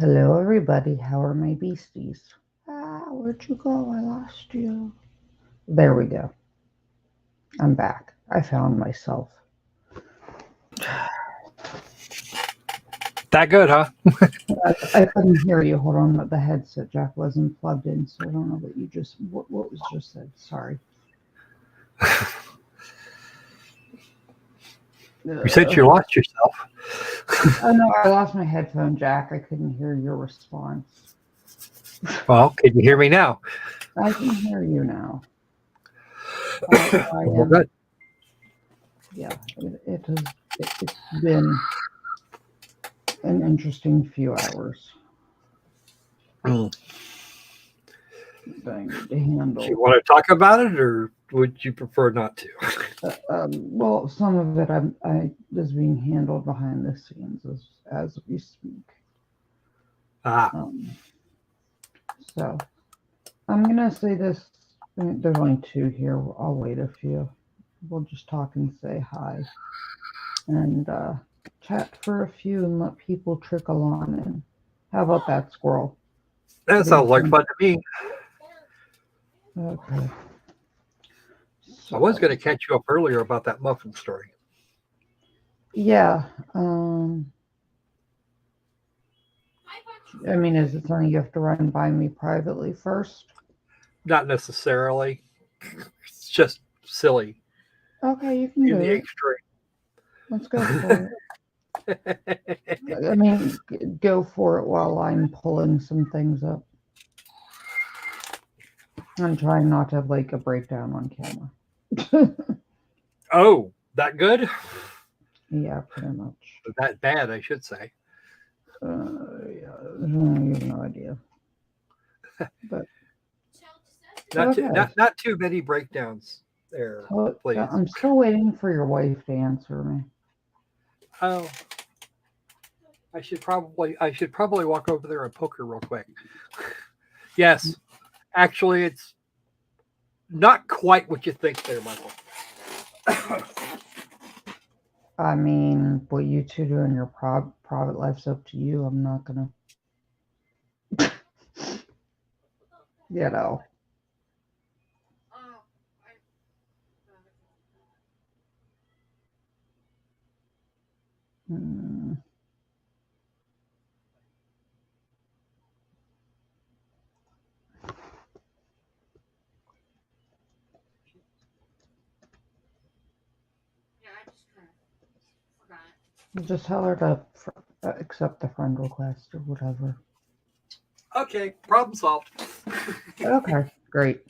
Hello, everybody. How are my beasties? Where'd you go? I lost you. There we go. I'm back. I found myself. That good, huh? I couldn't hear you. Hold on. The headset jack wasn't plugged in, so I don't know what was just said. Sorry. You said you lost yourself. Oh no, I lost my headphone jack. I couldn't hear your response. Well, can you hear me now? I can hear you now. I Well, am. good. Yeah, it's been an interesting few hours Mm. that I need to Do you handle. want to talk about it, or would you prefer not to? Well, some of it I is being handled behind the scenes as we speak. Ah, Um, so I'm gonna say this. There's only two here. I'll wait a few. We'll just talk and say hi and chat for a few and let people trickle on in. How about that, Squirrel? that What do you sounds like think? fun to me. Okay. I was So going to catch you up earlier about that muffin story. yeah. I mean, is it something you have to run by me privately first? Not necessarily. It's just silly Okay, you can in do the it. Let's go for it. extreme. I mean, go for it while I'm pulling some things up. I'm trying not to have like a breakdown on camera. Oh, that good? Yeah, pretty much. That bad, I should say. Yeah, you have no idea. But okay. Not too many breakdowns there, please. I'm still waiting for your wife to answer me. Oh, I should probably walk over there and poke her real quick. Yes, actually, it's not quite what you think there, Michael. I mean, what you two do in your private life's up to you. I'm not gonna, you know. Mm, just tell her to accept the friend request or whatever. Okay, problem solved. Okay, great.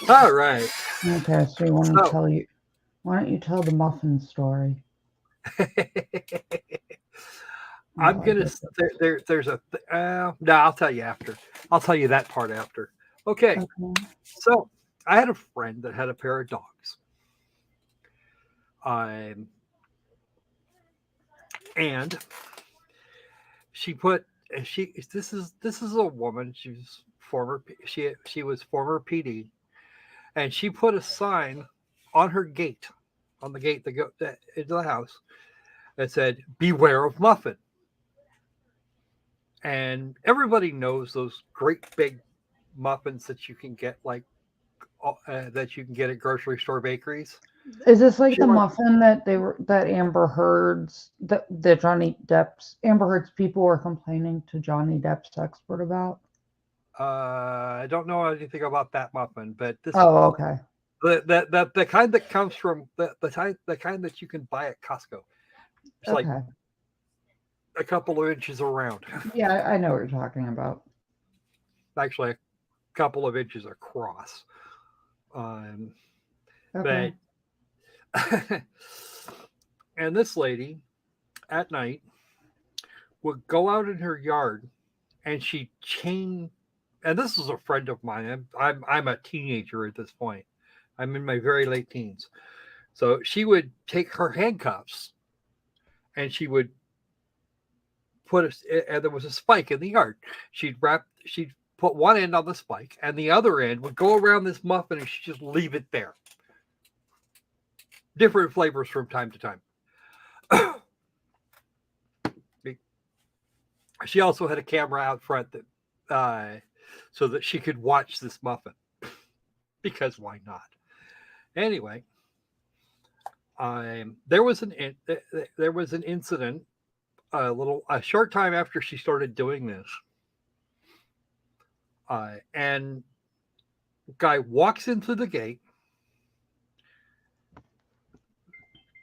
All right. Okay, so you want to So, tell you? Why don't you tell the muffin story? I'm While I gonna get it. there's a no. I'll tell you after. I'll tell you that part after. Okay. Okay. So I had a friend that had a pair of dogs. Um, and she put she this is a woman. She's former she was former PD, and she put a sign on her gate, on the gate that go into the house, that said "Beware of Muffin." And everybody knows those great big muffins that you can get that you can get at grocery store bakeries. Is this like She the went, muffin that Amber Heard's that Johnny Depp's Amber Heard's people were complaining to Johnny Depp's expert about? I don't know anything about that muffin, but this Oh, okay. the kind that comes from the kind that you can buy at Costco. It's like Okay. a couple of inches around, Yeah, I know what you're talking about. actually a couple of inches across. Um, Okay. but and this lady at night would go out in her yard, and she chain. And this is a friend of mine. I'm a teenager at this point. I'm in my very late teens. So she would take her handcuffs, and she would and there was a spike in the yard. She'd put one end on the spike, and the other end would go around this muffin, and she'd just leave it there. Different flavors from time to time. She also had a camera out front that so that she could watch this muffin because why not? Anyway, there was there was an incident a short time after she started doing this, and guy walks into the gate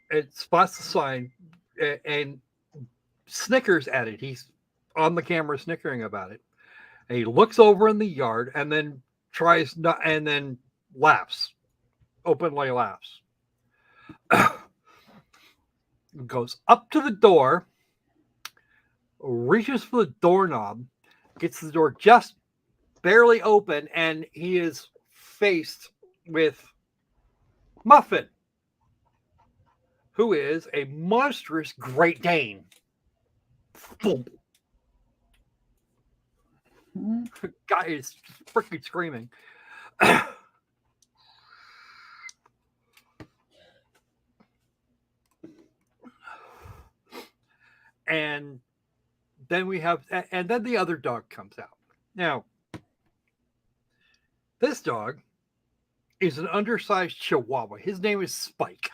and spots the sign and snickers at it. He's on the camera snickering about it. And he looks over in the yard and then tries not and then laughs, openly laughs. Goes up to the door, reaches for the doorknob, gets the door just barely open, and he is faced with Muffin, who is a monstrous Great Dane. Boom. Guy is freaking screaming. And then the other dog comes out. Now, this dog is an undersized Chihuahua. His name is Spike.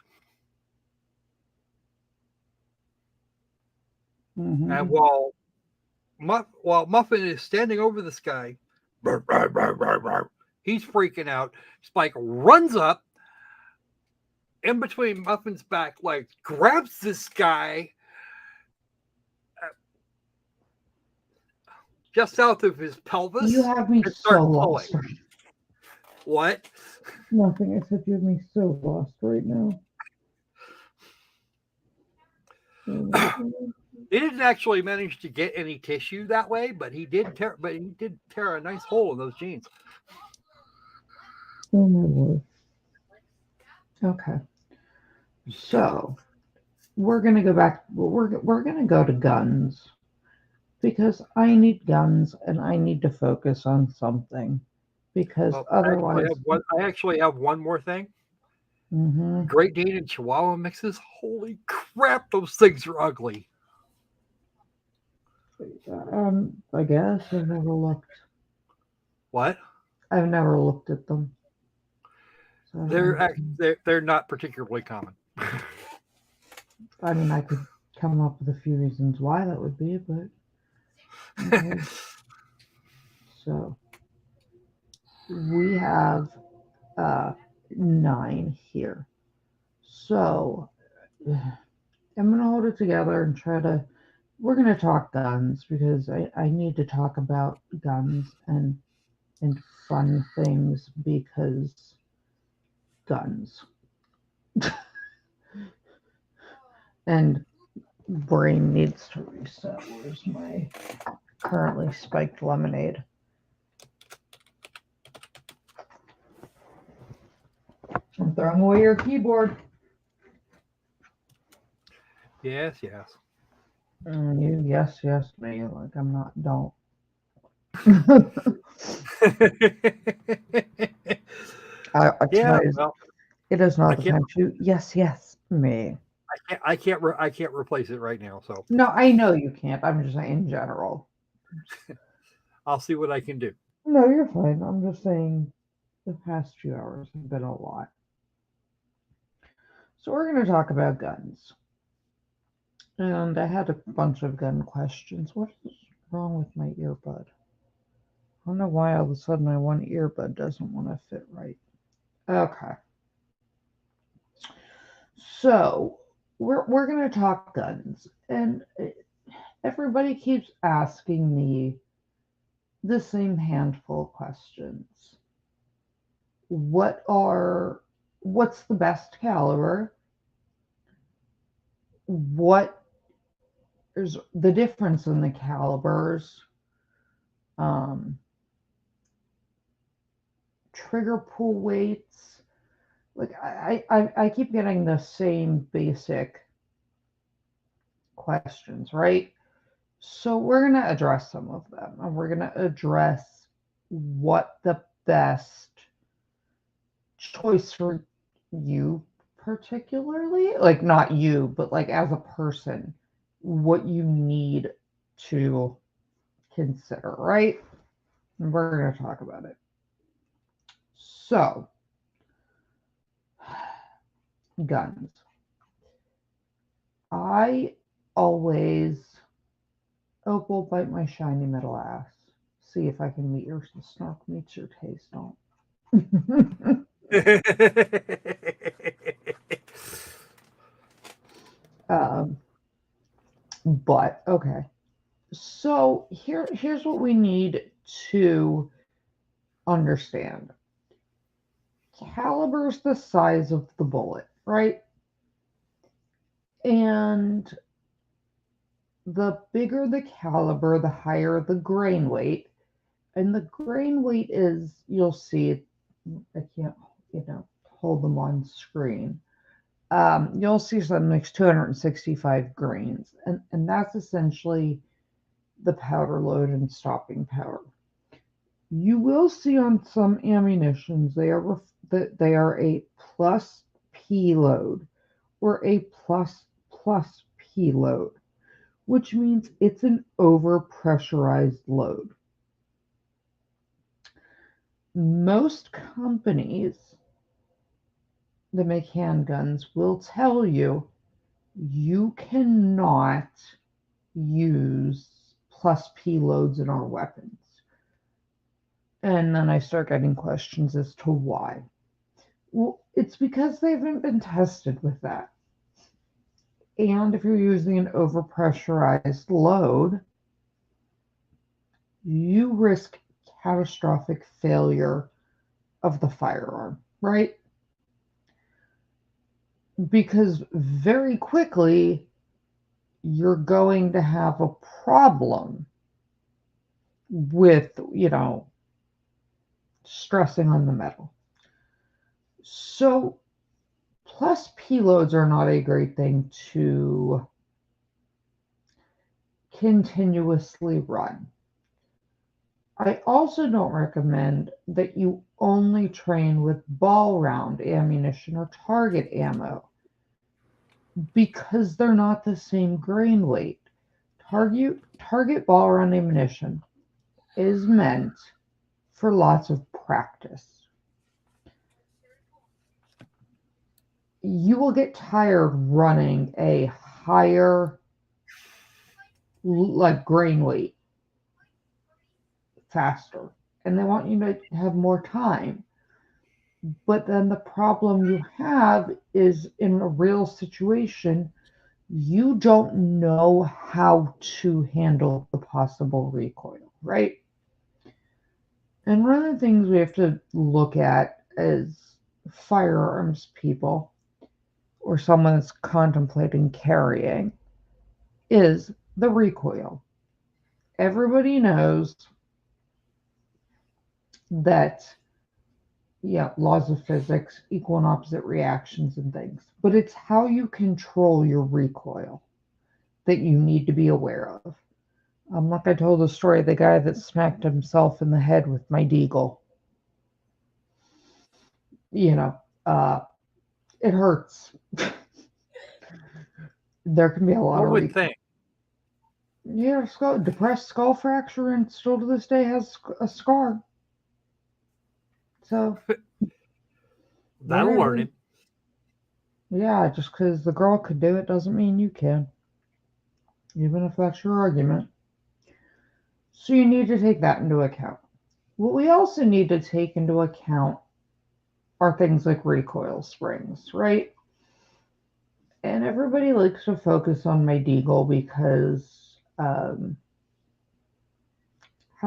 Mm-hmm. And while Muffin is standing over this guy, he's freaking out. Spike runs up in between Muffin's back legs, grabs this guy just south of his pelvis. You have me so lost. What? Nothing. I said you have me so lost right now. He didn't actually manage to get any tissue that way, but he did tear a nice hole in those jeans. Oh my word. Okay. So we're gonna go back. We're gonna go to guns because I need guns and I need to focus on something because otherwise, I actually have one more thing. Mm-hmm. Great Dane and Chihuahua mixes. Holy crap, those things are ugly. I guess I've never looked. What? I've never looked at them. So they're not particularly common. I mean, I could come up with a few reasons why that would be, but okay. So we have 9 here. So I'm gonna hold it together and we're gonna talk guns because I need to talk about guns and fun things because guns. And brain needs to reset. Where's my currently spiked lemonade? I'm throwing away your keyboard. Yes. You yes me. Like I'm not. Don't. It is not the time to yes me. I can't replace it right now. So no, I know you can't. I'm just saying in general. I'll see what I can do. No, you're fine. I'm just saying the past few hours have been a lot. So we're going to talk about guns. And I had a bunch of gun questions. What is wrong with my earbud? I don't know why all of a sudden my one earbud doesn't want to fit right. Okay. So we're going to talk guns. And everybody keeps asking me the same handful of questions. What's the best caliber? What is the difference in the calibers? Trigger pull weights. Like I keep getting the same basic questions, right? So we're going to address some of them, and we're going to address what the best choice for you particularly, not you, but as a person, what you need to consider, right? And we're going to talk about it. So, guns. I always, oh, will bite my shiny metal ass. See if I can meet your snark meets your taste, don't. um, but okay. So here's what we need to understand. Caliber's the size of the bullet, right? And the bigger the caliber, the higher the grain weight. And the grain weight is, you'll see it, I can't, hold them on screen. You'll see something like 265 grains. And that's essentially the powder load and stopping power. You will see on some ammunitions they are a plus P load or a plus plus P load, which means it's an overpressurized load. Most companies that make handguns will tell you you cannot use plus P loads in our weapons. And then I start getting questions as to why. Well, it's because they haven't been tested with that. And if you're using an overpressurized load, you risk catastrophic failure of the firearm, right? Because very quickly, you're going to have a problem with, stressing on the metal. So, plus P loads are not a great thing to continuously run. I also don't recommend that you only train with ball round ammunition or target ammo because they're not the same grain weight. Target ball round ammunition is meant for lots of practice. You will get tired running a higher grain weight faster, and they want you to have more time. But then the problem you have is in a real situation, you don't know how to handle the possible recoil, right? And one of the things we have to look at as firearms people or someone that's contemplating carrying is the recoil. Everybody knows that, laws of physics, equal and opposite reactions and things. But it's how you control your recoil that you need to be aware of. Like I told the story of the guy that smacked himself in the head with my deagle. It hurts. There can be a lot One of would think. Yeah, depressed skull fracture, and still to this day has a scar. So That'll learn him. Yeah, just because the girl could do it doesn't mean you can, even if that's your argument. So you need to take that into account. What we also need to take into account are things like recoil springs, right? And everybody likes to focus on my deagle because, how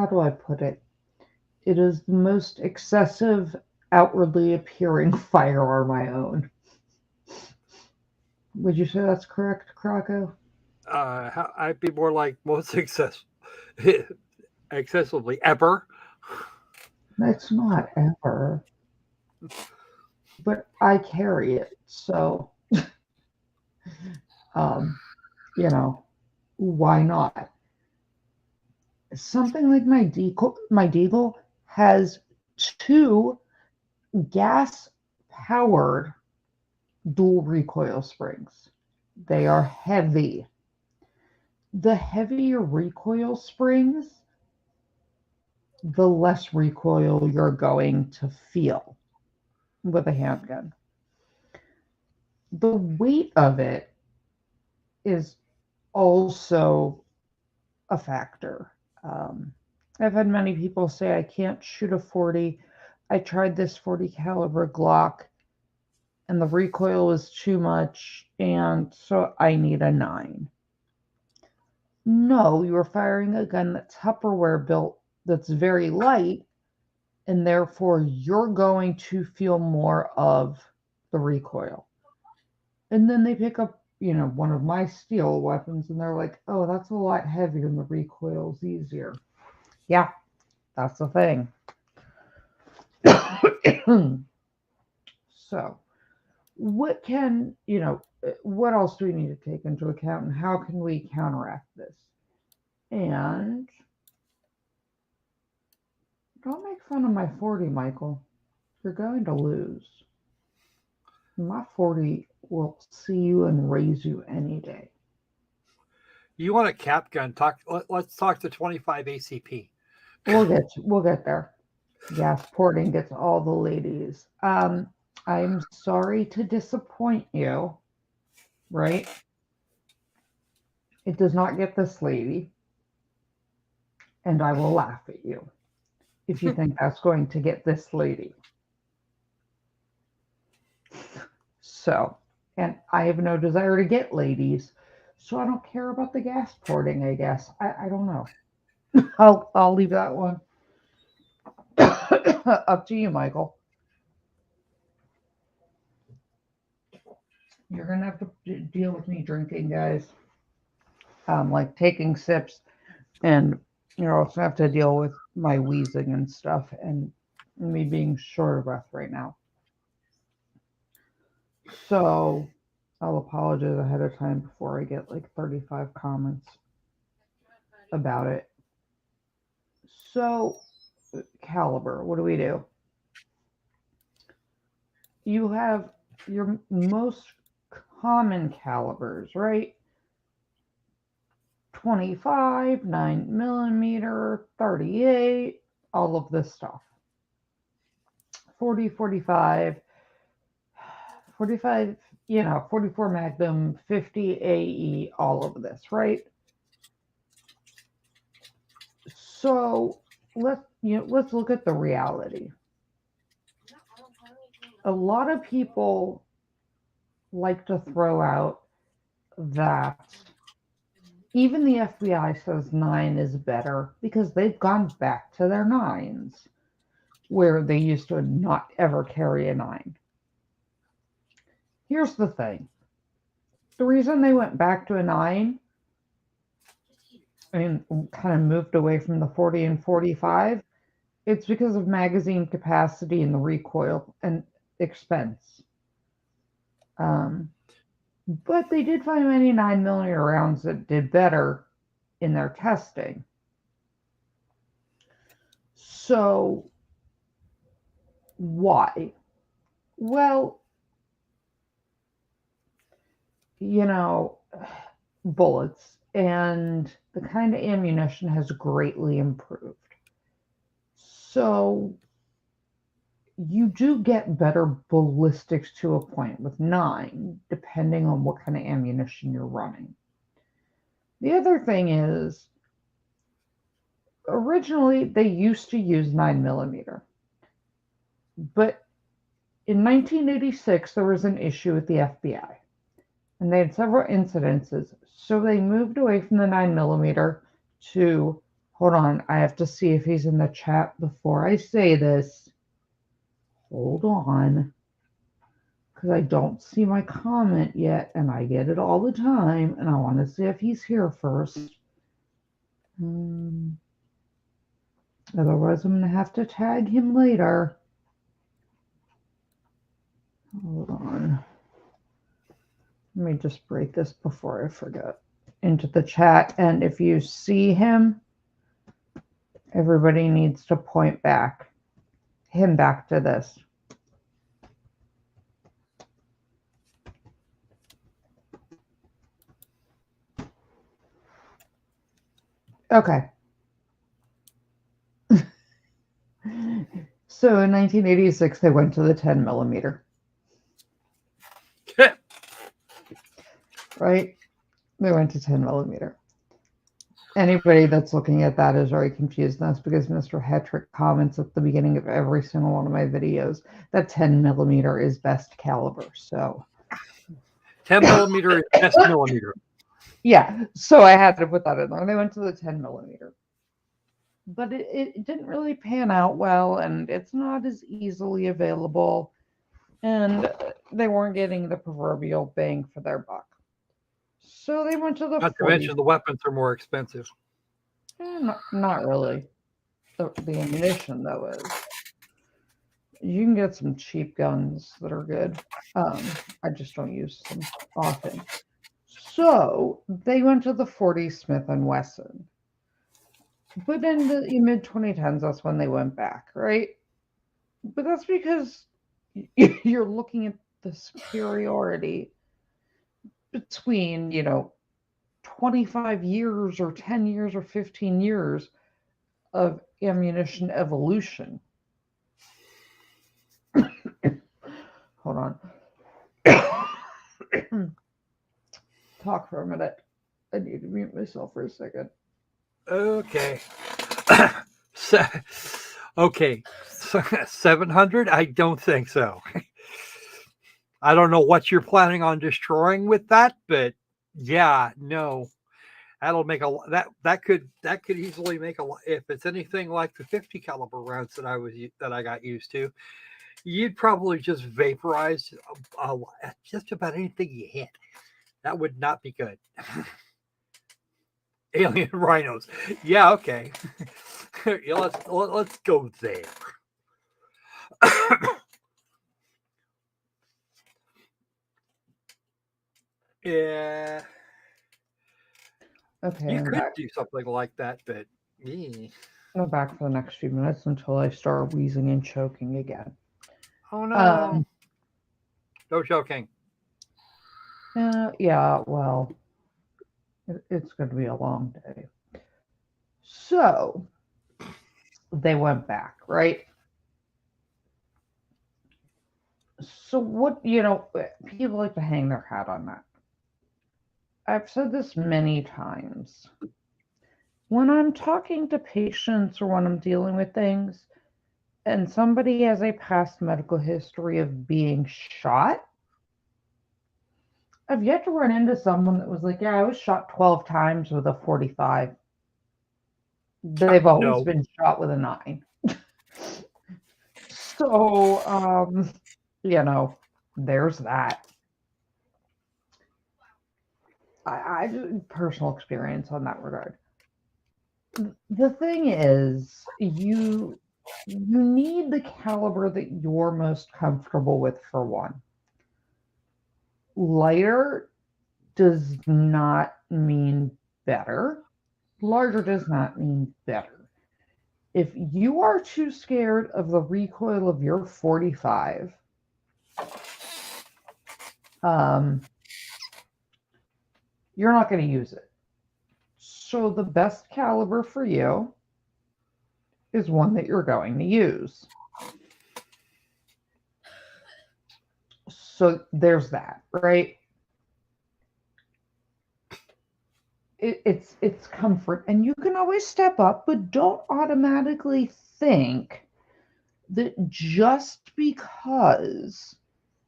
do I put it? It is the most excessive, outwardly appearing firearm I own. Would you say that's correct, Krakow? I'd be more like most excessively ever. It's not ever, but I carry it, so um, why not? Something like my deagle has two gas-powered dual recoil springs. They are heavy. The heavier recoil springs the less recoil you're going to feel with a handgun. The weight of it is also a factor. Um, I've had many people say I can't shoot a 40. I tried this 40 caliber Glock and the recoil was too much, and so I need a 9. No, you're firing a gun that's Tupperware built, that's very light, and therefore you're going to feel more of the recoil. And then they pick up, one of my steel weapons and they're like, oh, that's a lot heavier and the recoil's easier. Yeah, that's the thing. So, what else do we need to take into account and how can we counteract this? And don't make fun of my 40, Michael. You're going to lose. My 40 will see you and raise you any day. You want a cap gun? Let's talk to 25 ACP. We'll get there. Gas porting gets all the ladies. I'm sorry to disappoint you, right? It does not get this lady, and I will laugh at you if you think that's going to get this lady. So, and I have no desire to get ladies, so I don't care about the gas porting, I guess. I don't know. I'll leave that one up to you, Michael. You're gonna have to deal with me drinking, guys. Like taking sips, and you're also gonna have to deal with my wheezing and stuff, and me being short of breath right now. So I'll apologize ahead of time before I get like 35 comments about it. So, caliber, what do we do? You have your most common calibers, right? 25, 9mm, 38, all of this stuff. 40, 45, 45, 44 Magnum, 50 AE, all of this, right? So let's look at the reality. A lot of people like to throw out that even the FBI says 9 is better because they've gone back to their 9s where they used to not ever carry a 9. Here's the thing. The reason they went back to a 9 and kind of moved away from the 40 and 45, it's because of magazine capacity and the recoil and expense. But they did find many 9mm rounds that did better in their testing. So, why? Well, bullets and the kind of ammunition has greatly improved. So, you do get better ballistics to a point with 9, depending on what kind of ammunition you're running. The other thing is, originally they used to use 9mm, but in 1986 there was an issue with the FBI, and they had several incidences, so they moved away from the 9mm to, hold on, I have to see if he's in the chat before I say this. Hold on, because I don't see my comment yet, and I get it all the time, and I want to see if he's here first. Otherwise, I'm going to have to tag him later. Hold on. Let me just break this before I forget into the chat, and if you see him, everybody needs to point him back to this. Okay. So in 1986, they went to the 10 millimeter, right? They went to 10 millimeter. Anybody that's looking at that is very confused. And that's because Mr. Hetrick comments at the beginning of every single one of my videos that 10 millimeter is best caliber. So 10 millimeter is best millimeter. yeah, so I had to put that in there. They went to the 10 millimeter. But it didn't really pan out well, and it's not as easily available, and they weren't getting the proverbial bang for their buck. So they went to the Not to 40. mention the weapons are more expensive. Not really. The ammunition, though, is. You can get some cheap guns that are good. I just don't use them often. So they went to the 40 Smith and Wesson. But in the mid 2010s, that's when they went back, right? But that's because you're looking at the superiority between, 25 years or 10 years or 15 years of ammunition evolution. Hold on. Talk for a minute. I need to mute myself for a second. Okay. Okay. 700? I don't think so. I don't know what you're planning on destroying with that, but yeah, no. That'll make that could easily make a lot. If it's anything like the 50 caliber rounds that I got used to, you'd probably just vaporize just about anything you hit. That would not be good. Alien rhinos. Yeah, okay. Yeah, let's go there. Yeah. Okay, You I'm could back. do something like that, but yeah. I'm back for the next few minutes until I start wheezing and choking again. Oh no. Um, No joking. yeah, well, it's going to be a long day. So they went back, right? So what, people like to hang their hat on that. I've said this many times. When I'm talking to patients or when I'm dealing with things, and somebody has a past medical history of being shot, I've yet to run into someone that was like, yeah, I was shot 12 times with a 45. They've always No. been shot with a 9. So, there's that. I personal experience on that regard. The thing is, you need the caliber that you're most comfortable with for one. Lighter does not mean better. Larger does not mean better. If you are too scared of the recoil of your 45, you're not going to use it. So the best caliber for you is one that you're going to use. So there's that, right? It's comfort, and you can always step up, but don't automatically think that just because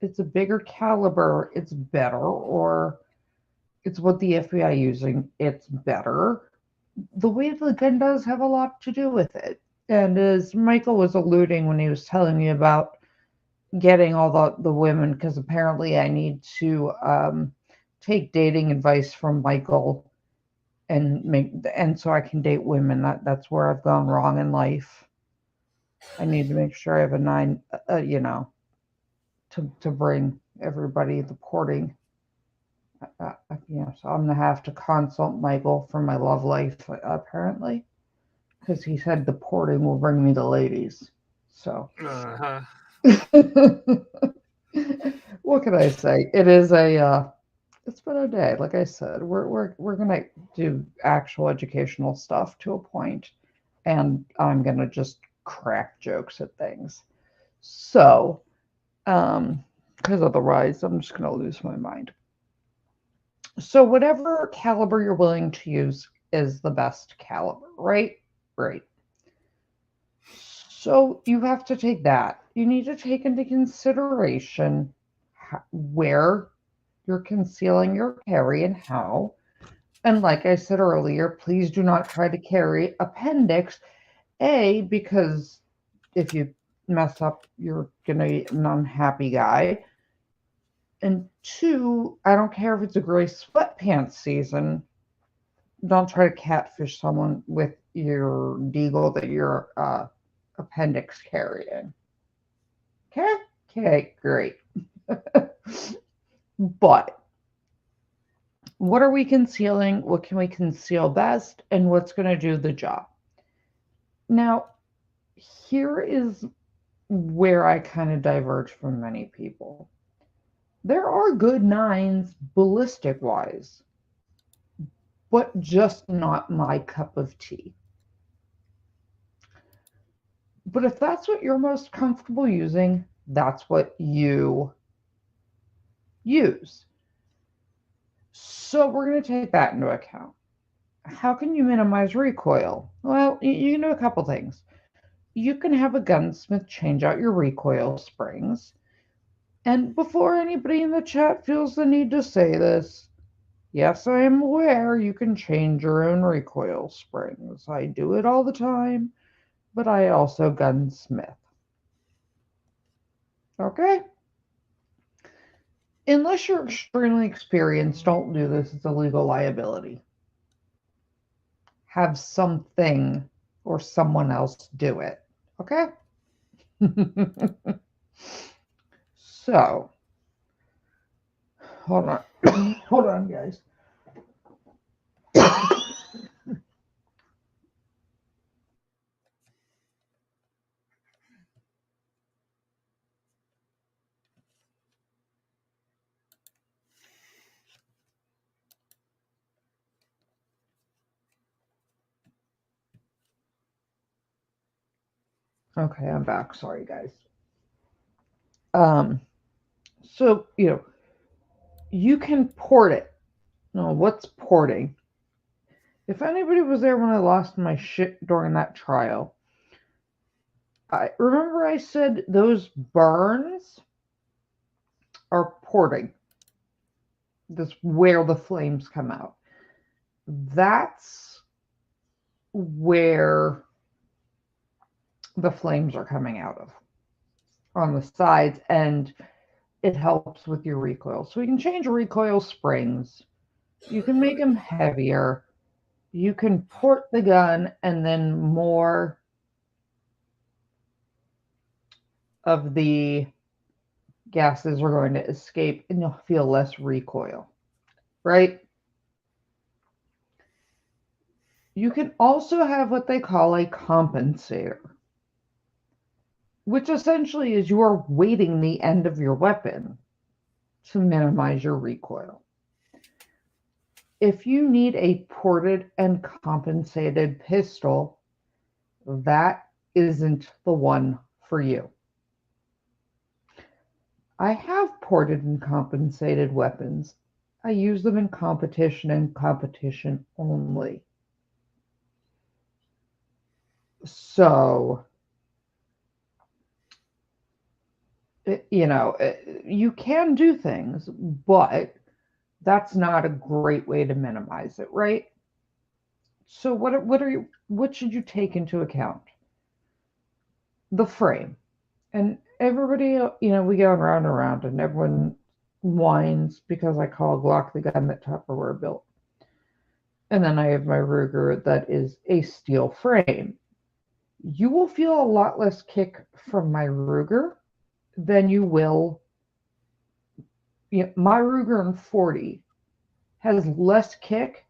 it's a bigger caliber, it's better, or it's what the FBI using, it's better. The weight of the gun does have a lot to do with it. And as Michael was alluding when he was telling me about getting all the women, because apparently I need to take dating advice from Michael and so I can date women. That's where I've gone wrong in life. I need to make sure I have a 9, to bring everybody the porting. So I'm gonna have to consult Michael for my love life apparently, because he said the porting will bring me the ladies. So, what can I say? It is it's been a day. Like I said, we're gonna do actual educational stuff to a point, and I'm gonna just crack jokes at things. So, because otherwise I'm just going to lose my mind. So whatever caliber you're willing to use is the best caliber, right? Right. So you have to take that. You need to take into consideration where you're concealing your carry and how. And like I said earlier, please do not try to carry appendix A, because if you mess up, you're going to be an unhappy guy. And two, I don't care if it's a gray sweatpants season, don't try to catfish someone with your deagle that you're appendix carrying. Okay? Okay, great. But what are we concealing? What can we conceal best? And what's going to do the job? Now, here is where I kind of diverge from many people. There are good 9s ballistic wise, but just not my cup of tea. But if that's what you're most comfortable using, that's what you use. So we're going to take that into account. How can you minimize recoil? Well, you can do a couple things. You can have a gunsmith change out your recoil springs. And before anybody in the chat feels the need to say this, yes, I am aware you can change your own recoil springs. I do it all the time, but I also gunsmith. Okay? Unless you're extremely experienced, don't do this. It's a legal liability. Have something or someone else do it. Okay? So, hold on. Hold on, guys. Okay, I'm back. Sorry, guys. So, you can port it. Now, what's porting? If anybody was there when I lost my shit during that trial, I remember I said those burns are porting. That's where the flames come out. That's where the flames are coming out of, on the sides, and it helps with your recoil. So we can change recoil springs. You can make them heavier. You can port the gun, and then more of the gases are going to escape, and you'll feel less recoil, right? You can also have what they call a compensator, which essentially is you are weighting the end of your weapon to minimize your recoil. If you need a ported and compensated pistol, that isn't the one for you. I have ported and compensated weapons. I use them in competition and competition only. So, you can do things, but that's not a great way to minimize it, right? So what should you take into account? The frame. And everybody, we go around and around, and everyone whines because I call Glock the gun that Tupperware built. And then I have my Ruger that is a steel frame. You will feel a lot less kick from my Ruger than you will. My Ruger in 40 has less kick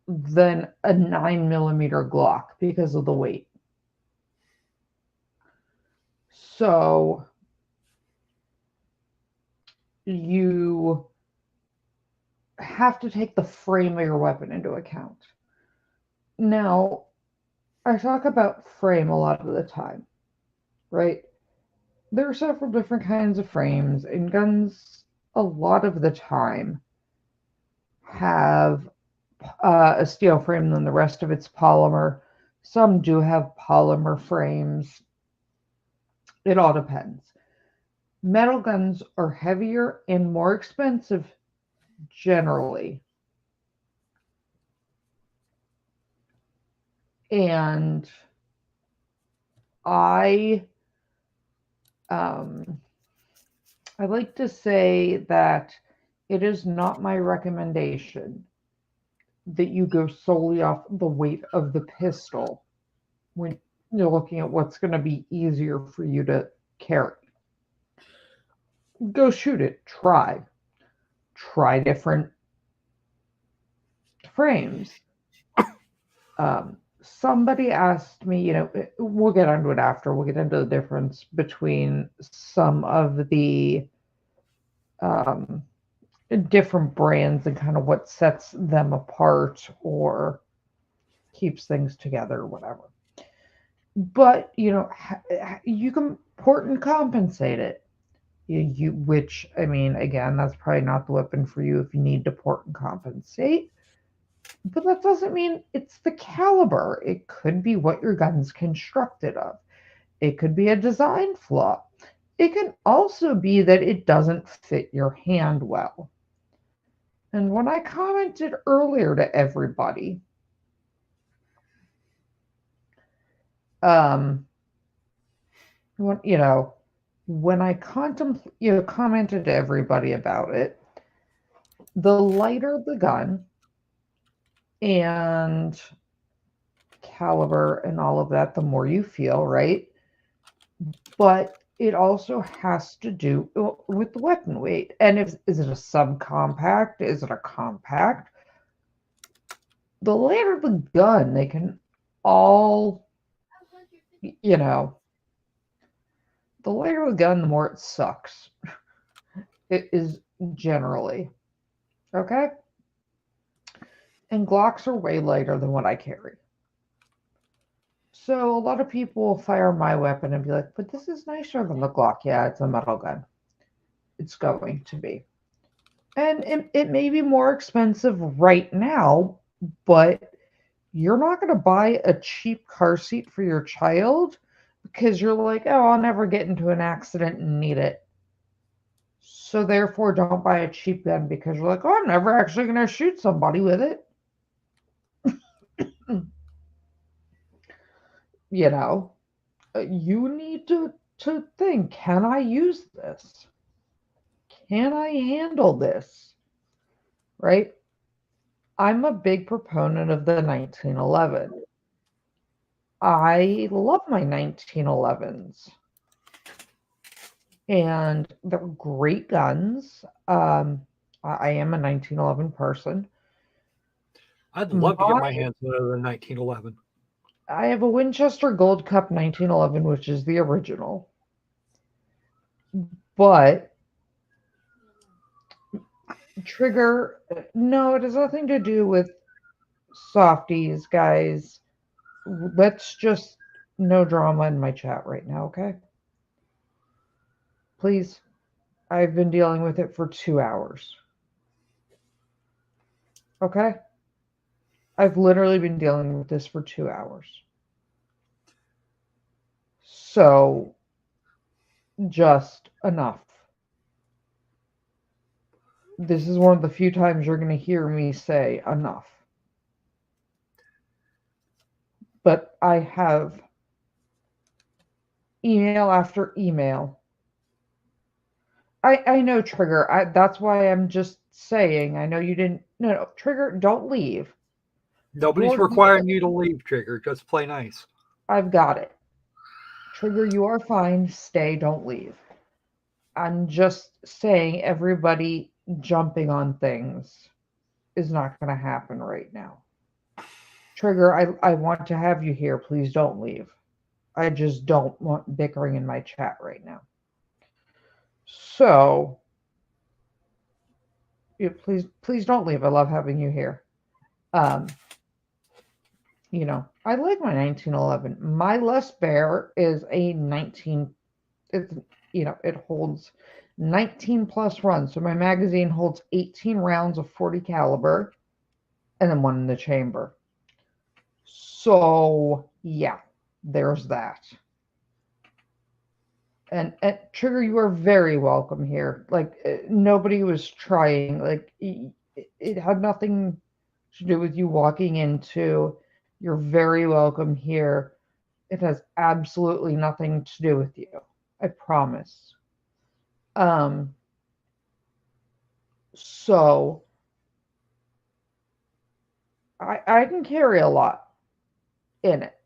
than a 9mm Glock because of the weight. So you have to take the frame of your weapon into account. Now, I talk about frame a lot of the time, right? There are several different kinds of frames, and guns a lot of the time have a steel frame, and the rest of it's polymer. Some do have polymer frames. It all depends. Metal guns are heavier and more expensive generally. And I um, I like to say that it is not my recommendation that you go solely off the weight of the pistol when you're looking at what's going to be easier for you to carry. Go shoot it. Try different frames. Somebody asked me, we'll get into it after. We'll get into the difference between some of the um, different brands and kind of what sets them apart or keeps things together or whatever. But you can port and compensate it. Which I mean, again, that's probably not the weapon for you if you need to port and compensate. But that doesn't mean it's the caliber. It could be what your gun's constructed of. It could be a design flaw. It can also be that it doesn't fit your hand well. And when I commented earlier to everybody, um, when I commented to everybody about it, the lighter the gun and caliber and all of that, the more you feel, right? But it also has to do with the weapon weight. And is it a subcompact? Is it a compact? The lighter the gun, they can all, the lighter the gun, the more it sucks. It is generally. Okay? And Glocks are way lighter than what I carry. So a lot of people will fire my weapon and be like, but this is nicer than the Glock. Yeah, it's a metal gun. It's going to be. And it may be more expensive right now, but you're not going to buy a cheap car seat for your child because you're like, oh, I'll never get into an accident and need it. So therefore, don't buy a cheap gun because you're like, oh, I'm never actually going to shoot somebody with it. You need to think, can I use this? Can I handle this? Right? I'm a big proponent of the 1911. I love my 1911s. And they're great guns. I am a 1911 person. I'd love to get my hands on a 1911. I have a Winchester Gold Cup 1911, which is the original. But trigger, no, it has nothing to do with softies, guys. Let's just no drama in my chat right now, okay? Please. I've been dealing with it for 2 hours. Okay? I've literally been dealing with this for 2 hours. So, just enough. This is one of the few times you're going to hear me say enough. But I have email after email. I know, Trigger. That's why I'm just saying. I know you didn't. No, Trigger, don't leave. Nobody's requiring you to leave, Trigger. Just play nice. I've got it. Trigger, you are fine. Stay, don't leave. I'm just saying everybody jumping on things is not going to happen right now. Trigger, I want to have you here. Please don't leave. I just don't want bickering in my chat right now. So, please don't leave. I love having you here. I like my 1911. My Les Bear is a 19. It's it holds 19 plus runs. So my magazine holds 18 rounds of 40 caliber, and then one in the chamber. So yeah, there's that. And Trigger, you are very welcome here. Like nobody was trying. Like it had nothing to do with you walking into. You're very welcome here. It has absolutely nothing to do with you. I promise. Um. So I can carry a lot in it,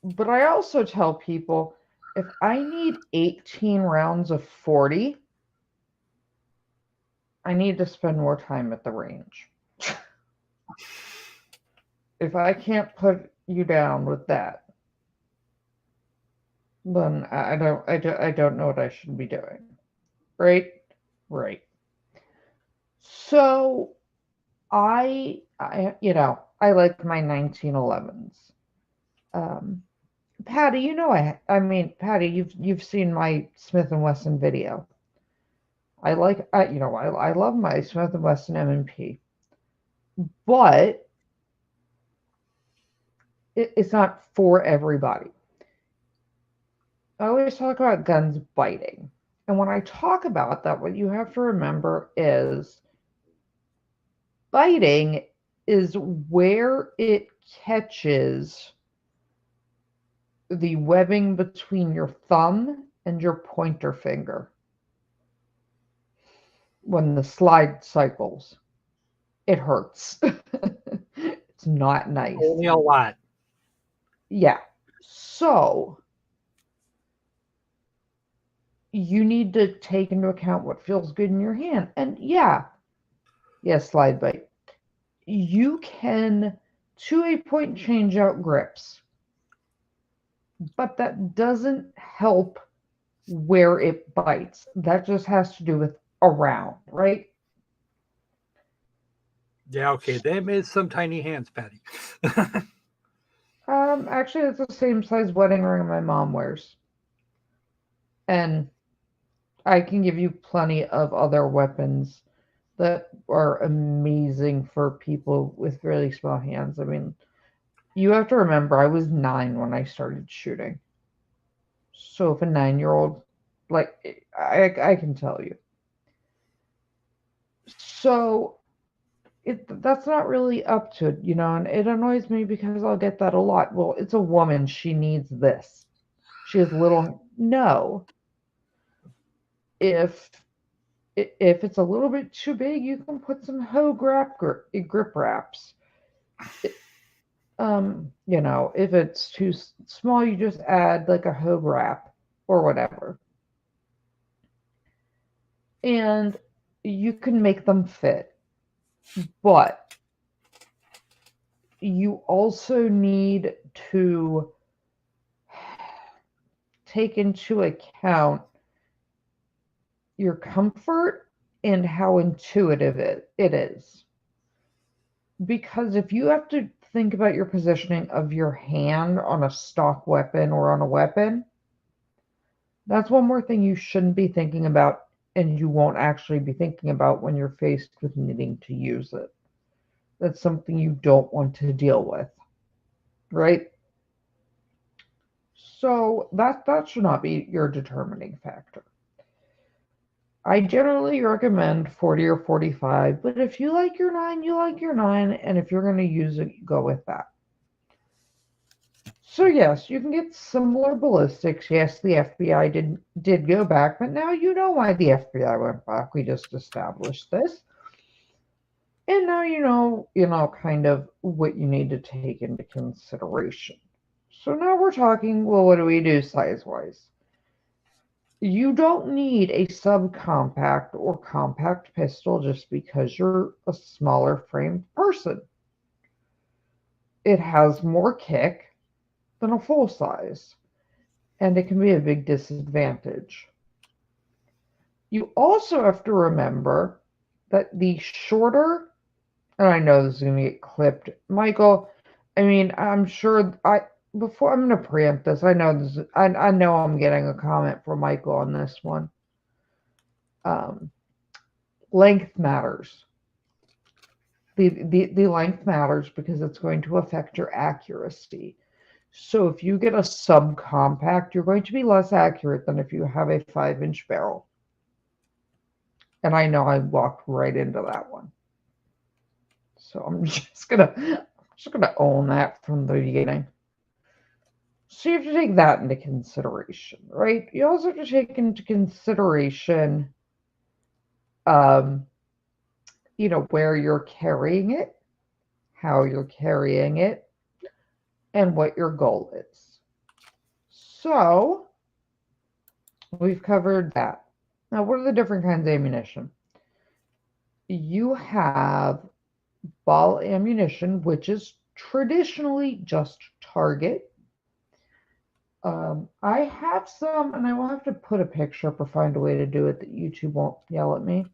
but I also tell people if I need 18 rounds of 40, I need to spend more time at the range. If I can't put you down with that, then I don't know what I should be doing. Right? Right. So I like my 1911s. Um, Patty, Patty, you've seen my Smith and Wesson video. I love my Smith and Wesson M&P, but it's not for everybody. I always talk about guns biting. And when I talk about that, what you have to remember is biting is where it catches the webbing between your thumb and your pointer finger when the slide cycles. It hurts. It's not nice. Only a lot. Yeah. So you need to take into account what feels good in your hand. And yes, slide bite. You can, to a point, change out grips, but that doesn't help where it bites. That just has to do with around, right? Yeah, okay. Them is some tiny hands, Patty. Actually, it's the same size wedding ring my mom wears, and I can give you plenty of other weapons that are amazing for people with really small hands. I mean, you have to remember, I was 9 when I started shooting. So if a 9-year-old, like, I can tell you. So that's not really up to it, and it annoys me because I'll get that a lot. Well, it's a woman. She needs this. She has little. No. If it's a little bit too big, you can put some hoe grip wraps. If it's too small, you just add like a hoe wrap or whatever. And you can make them fit. But you also need to take into account your comfort and how intuitive it is. Because if you have to think about your positioning of your hand on a stock weapon or on a weapon, that's one more thing you shouldn't be thinking about, and you won't actually be thinking about when you're faced with needing to use it. That's something you don't want to deal with, right? So that should not be your determining factor. I generally recommend 40 or 45, but if you like your 9, you like your 9, and if you're going to use it, you go with that. So yes, you can get similar ballistics. Yes, the FBI did go back, but now you know why the FBI went back. We just established this. And now you know kind of what you need to take into consideration. So now we're talking, well, what do we do size-wise? You don't need a subcompact or compact pistol just because you're a smaller framed person. It has more kick than a full size, and it can be a big disadvantage. You also have to remember that the shorter, and I know this is going to get clipped, Michael, I mean, I'm sure before I'm going to preempt this. I know this. I know I'm getting a comment from Michael on this one. Um, length matters. The length matters because it's going to affect your accuracy. So if you get a subcompact, you're going to be less accurate than if you have a 5-inch barrel. And I know I walked right into that one. So I'm just gonna own that from the beginning. So you have to take that into consideration, right? You also have to take into consideration, um, where you're carrying it, how you're carrying it, and what your goal is. So we've covered that. Now, what are the different kinds of ammunition? You have ball ammunition, which is traditionally just target. I have some, and I will have to put a picture up or find a way to do it that YouTube won't yell at me.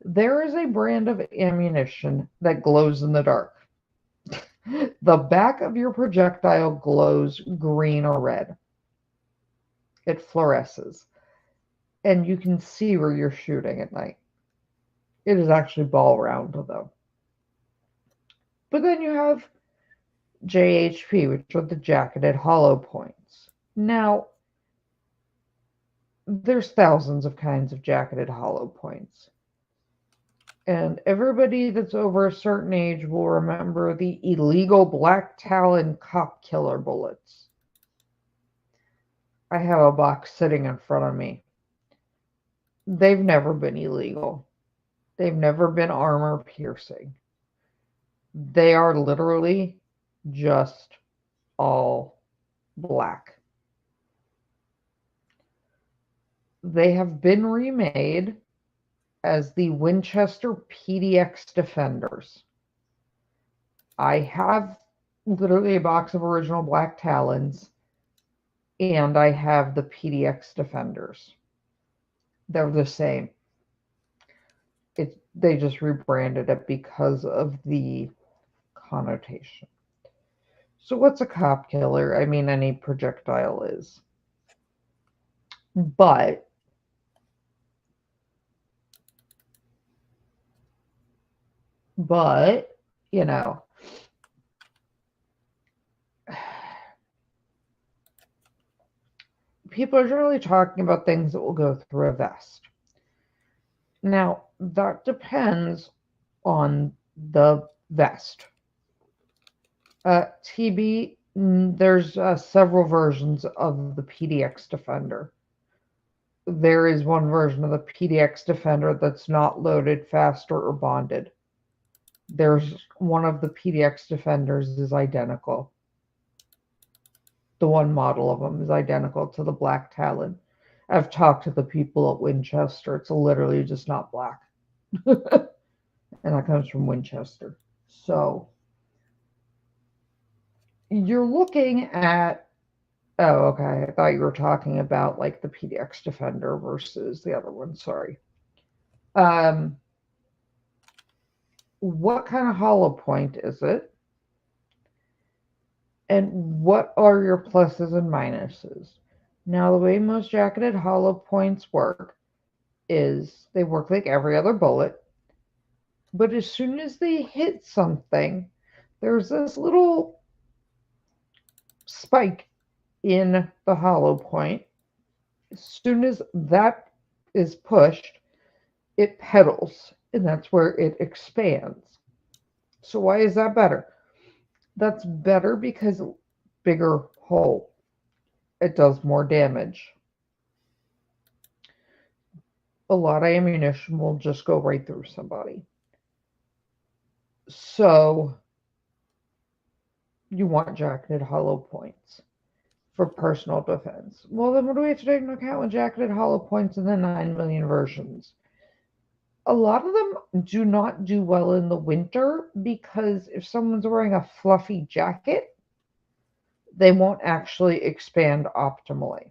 There is a brand of ammunition that glows in the dark. The back of your projectile glows green or red. It fluoresces. And you can see where you're shooting at night. It is actually ball round, though. But then you have JHP, which are the jacketed hollow points. Now, there's thousands of kinds of jacketed hollow points. And everybody that's over a certain age will remember the illegal black talon cop killer bullets. I have a box sitting in front of me. They've never been illegal. They've never been armor piercing. They are literally just all black. They have been remade as the Winchester PDX Defenders. I have literally a box of original black talons, and I have the PDX Defenders. They're the same. They just rebranded it because of the connotation. So what's a cop killer? I mean, any projectile is. But you know, people are generally talking about things that will go through a vest. Now, that depends on the vest. TB, there's several versions of the PDX Defender. There is one version of the PDX Defender that's not loaded, faster, or bonded. There's one of the PDX Defenders is identical. The one model of them is identical to the Black Talon. I've talked to the people at Winchester. It's literally just not black. And that comes from Winchester. So you're looking at, oh, okay. I thought you were talking about like the PDX Defender versus the other one. Sorry. What kind of hollow point is it? And what are your pluses and minuses? Now, the way most jacketed hollow points work is they work like every other bullet, but as soon as they hit something, there's this little spike in the hollow point. As soon as that is pushed, it pedals, and that's where it expands. So why is that better? That's better because bigger hole. It does more damage. A lot of ammunition will just go right through somebody. So you want jacketed hollow points for personal defense. Well, then what do we have to take into account with jacketed hollow points in the 9 million versions? A lot of them do not do well in the winter because if someone's wearing a fluffy jacket, they won't actually expand optimally.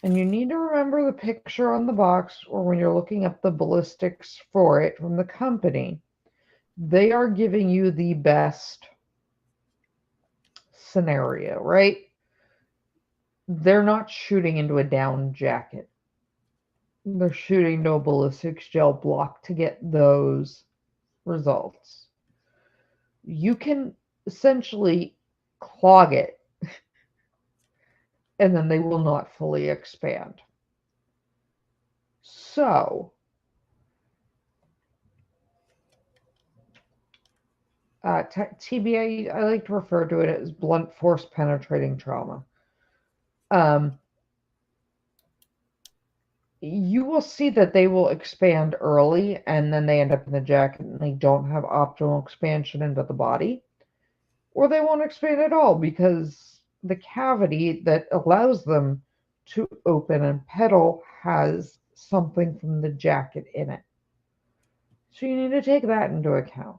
And you need to remember the picture on the box, or when you're looking up the ballistics for it from the company, they are giving you the best scenario, right? They're not shooting into a down jacket. They're shooting into a ballistics gel block to get those results. You can essentially clog it, and then they will not fully expand. So, TBA, I like to refer to it as blunt force penetrating trauma. You will see that they will expand early and then they end up in the jacket and they don't have optimal expansion into the body, or they won't expand at all because the cavity that allows them to open and pedal has something from the jacket in it. So you need to take that into account.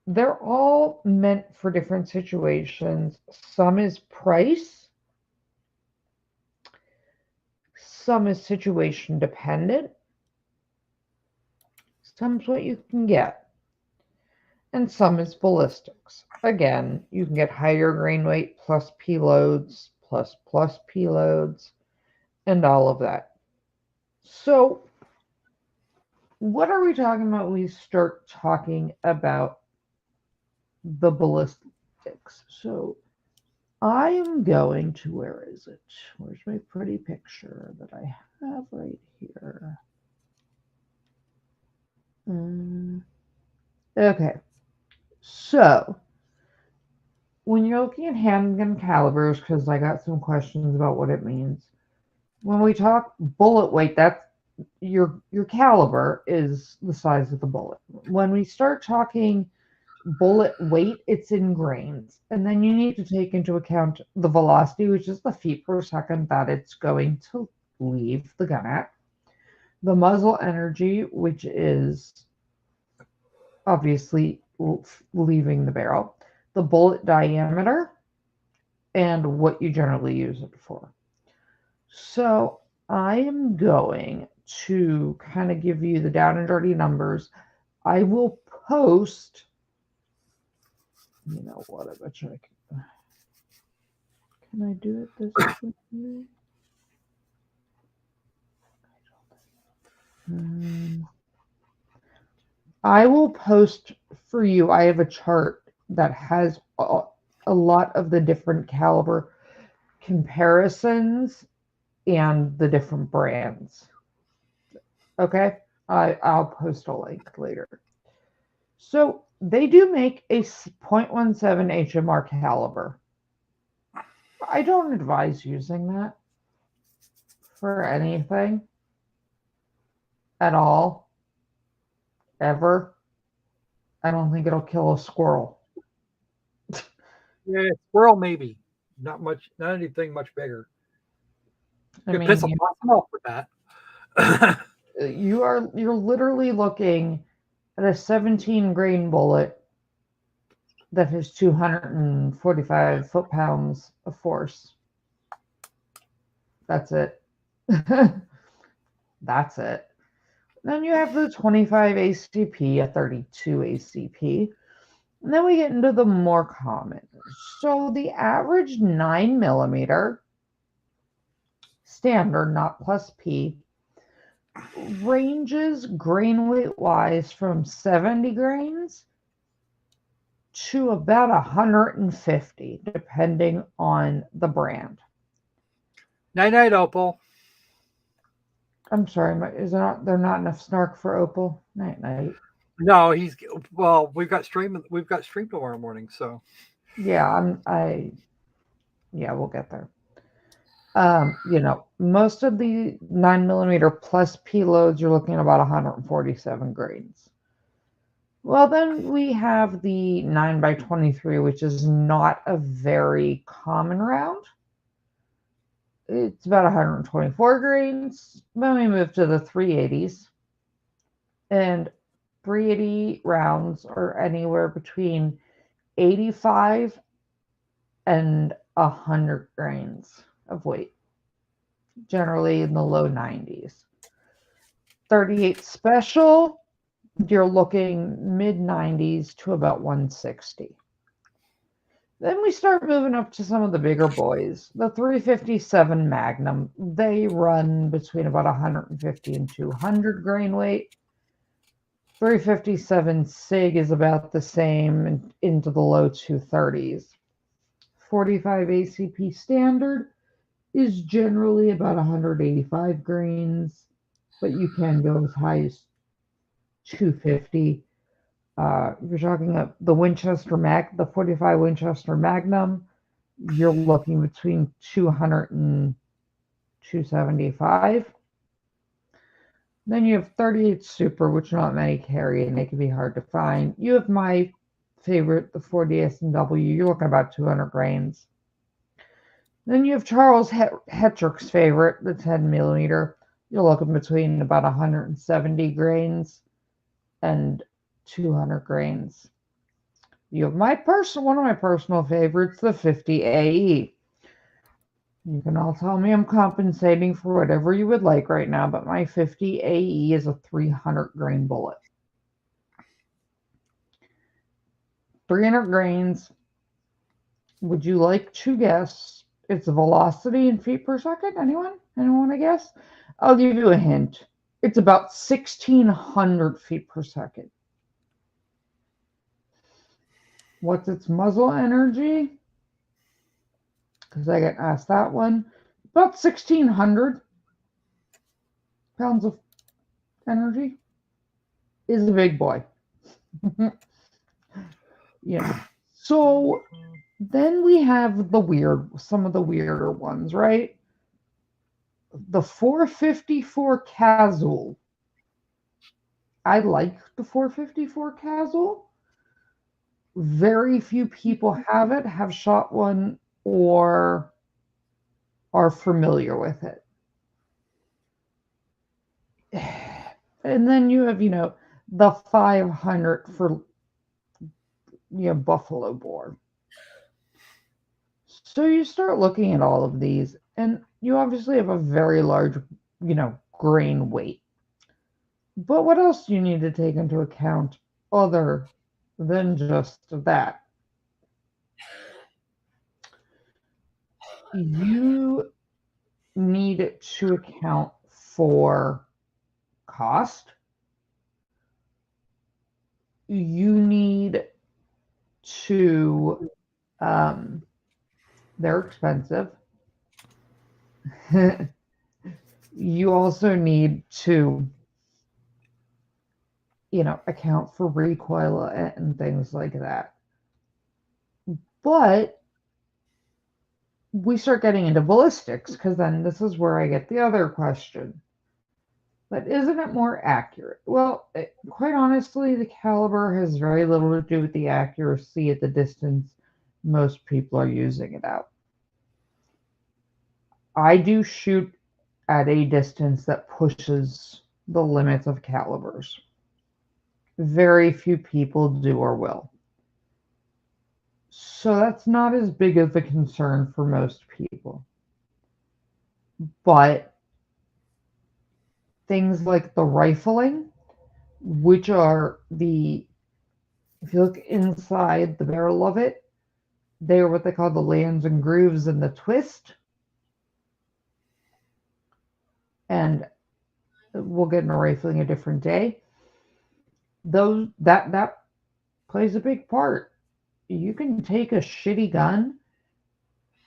They're all meant for different situations. Some is price, some is situation dependent, some's what you can get, and some is ballistics. Again, you can get higher grain weight plus P loads, plus P loads, and all of that. So, what are we talking about when we start talking about the ballistics? So, I am going to, where is it? Where's my pretty picture that I have right here? Okay, so when you're looking at handgun calibers, because I got some questions about what it means. When we talk bullet weight, that's your caliber is the size of the bullet. When we start talking bullet weight, it's in grains. And then you need to take into account the velocity, which is the feet per second that it's going to leave the gun at. The muzzle energy, which is obviously leaving the barrel. The bullet diameter, and what you generally use it for. So I am going to kind of give you the down and dirty numbers. I will post, you know what, I bet you I can I do it this way? I will post for you. I have a chart that has a lot of the different caliber comparisons and the different brands. Okay, I'll post a link later. So they do make a .17 HMR caliber. I don't advise using that for anything at all, ever. I don't think it'll kill a squirrel. Yeah, squirrel maybe. Not much, not anything much bigger. I You mean, piss them off with that. you're literally looking at a 17 grain bullet that has 245 foot-pounds of force. That's it. That's it. Then you have the 25 ACP, a 32 ACP. And then we get into the more common. So the average 9mm standard, not plus P, ranges grain weight wise from 70 grains to about 150, depending on the brand. Night night, Opal. I'm sorry, is there not enough snark for Opal? Night night. No, he's well. We've got stream. We've got stream tomorrow morning. So Yeah, yeah, we'll get there. Most of the 9mm plus P loads, you're looking at about 147 grains. Well, then we have the 9x23, which is not a very common round. It's about 124 grains. Then we move to the 380s. And 380 rounds are anywhere between 85 and 100 grains of weight, generally in the low 90s. 38 special, you're looking mid 90s to about 160. Then we start moving up to some of the bigger boys. The 357 Magnum, they run between about 150 and 200 grain weight. 357 SIG is about the same into the low 230s. 45 ACP standard is generally about 185 grains, but you can go as high as 250. If you're talking the the 45 Winchester Magnum, you're looking between 200 and 275. Then you have 38 Super, which not many carry, and they can be hard to find. You have my favorite, the 40 S&W. You're looking about 200 grains. Then you have Charles Hetrick's favorite, the 10 millimeter. You're looking between about 170 grains and 200 grains. You have one of my personal favorites, the 50 AE. You can all tell me I'm compensating for whatever you would like right now, but my 50 AE is a 300 grain bullet. 300 grains. Would you like to guess its velocity in feet per second? Anyone? Anyone want to guess? I'll give you a hint. It's about 1,600 feet per second. What's its muzzle energy? Because I get asked that one. About 1,600 pounds of energy. Is a big boy. Yeah. So then we have some of the weirder ones, right? The 454 Casual. I like the 454 Casual. Very few people have shot one, or are familiar with it. And then you have, the 500 for, buffalo boar. So you start looking at all of these, and you obviously have a very large, grain weight. But what else do you need to take into account other than just that? You need to account for cost. You need to, they're expensive. You also need to, account for recoil and things like that. But we start getting into ballistics, because then this is where I get the other question. But isn't it more accurate? Well, quite honestly, the caliber has very little to do with the accuracy at the distance most people are using it out. I do shoot at a distance that pushes the limits of calibers. Very few people do or will. So that's not as big of a concern for most people. But things like the rifling, which are if you look inside the barrel of it, they are what they call the lands and grooves and the twist. And we'll get into rifling a different day. That plays a big part. You can take a shitty gun,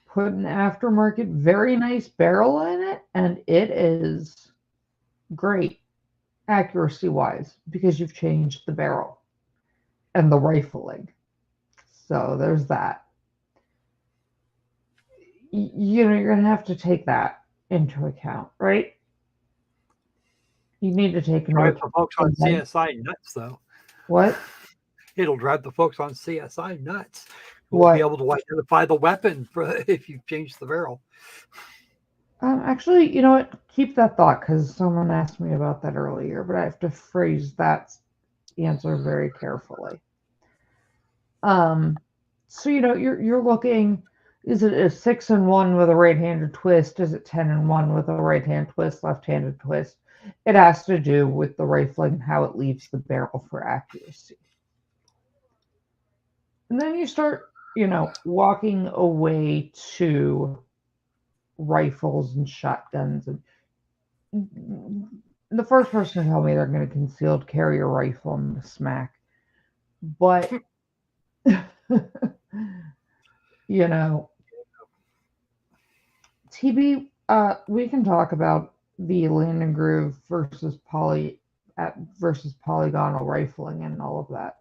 put an aftermarket very nice barrel in it, and it is great accuracy wise, because you've changed the barrel and the rifling. So there's that. You're gonna have to take that into account, right? You need to take into account the folks on CSI nuts, though. What? It'll drive the folks on CSI nuts. You won't be able to identify the weapon if you've changed the barrel. Actually, you know what? Keep that thought, because someone asked me about that earlier, but I have to phrase that answer very carefully. So you're looking. Is it a 6-1 with a right-handed twist? Is it 10-1 with a right-hand twist, left-handed twist? It has to do with the rifling and how it leaves the barrel for accuracy. And then you start walking away to rifles and shotguns, and the first person to tell me they're going to concealed carry a rifle and smack. But TB, we can talk about the land and groove versus polygonal rifling and all of that.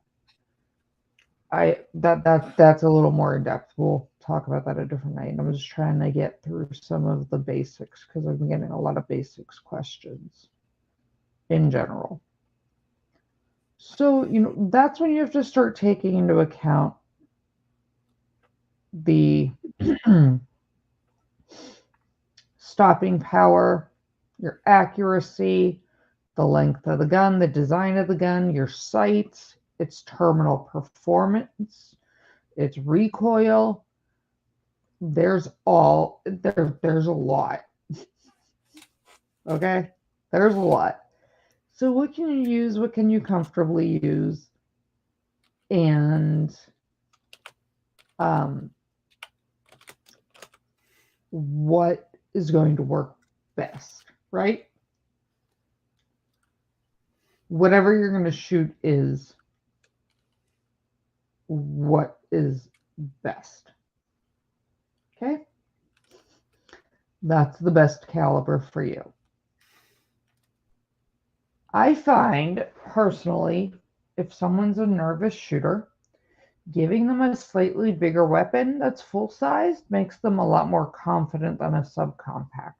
That's a little more in depth. We'll talk about that a different night. I'm just trying to get through some of the basics because I've been getting a lot of basics questions in general. So, that's when you have to start taking into account the stopping power, your accuracy, the length of the gun, the design of the gun, your sights, its terminal performance, its recoil. There's a lot. Okay? There's a lot. So what can you use? What can you comfortably use? And what is going to work best, right? Whatever you're going to shoot is what is best. Okay? That's the best caliber for you. I find, personally, if someone's a nervous shooter, giving them a slightly bigger weapon that's full-sized makes them a lot more confident than a subcompact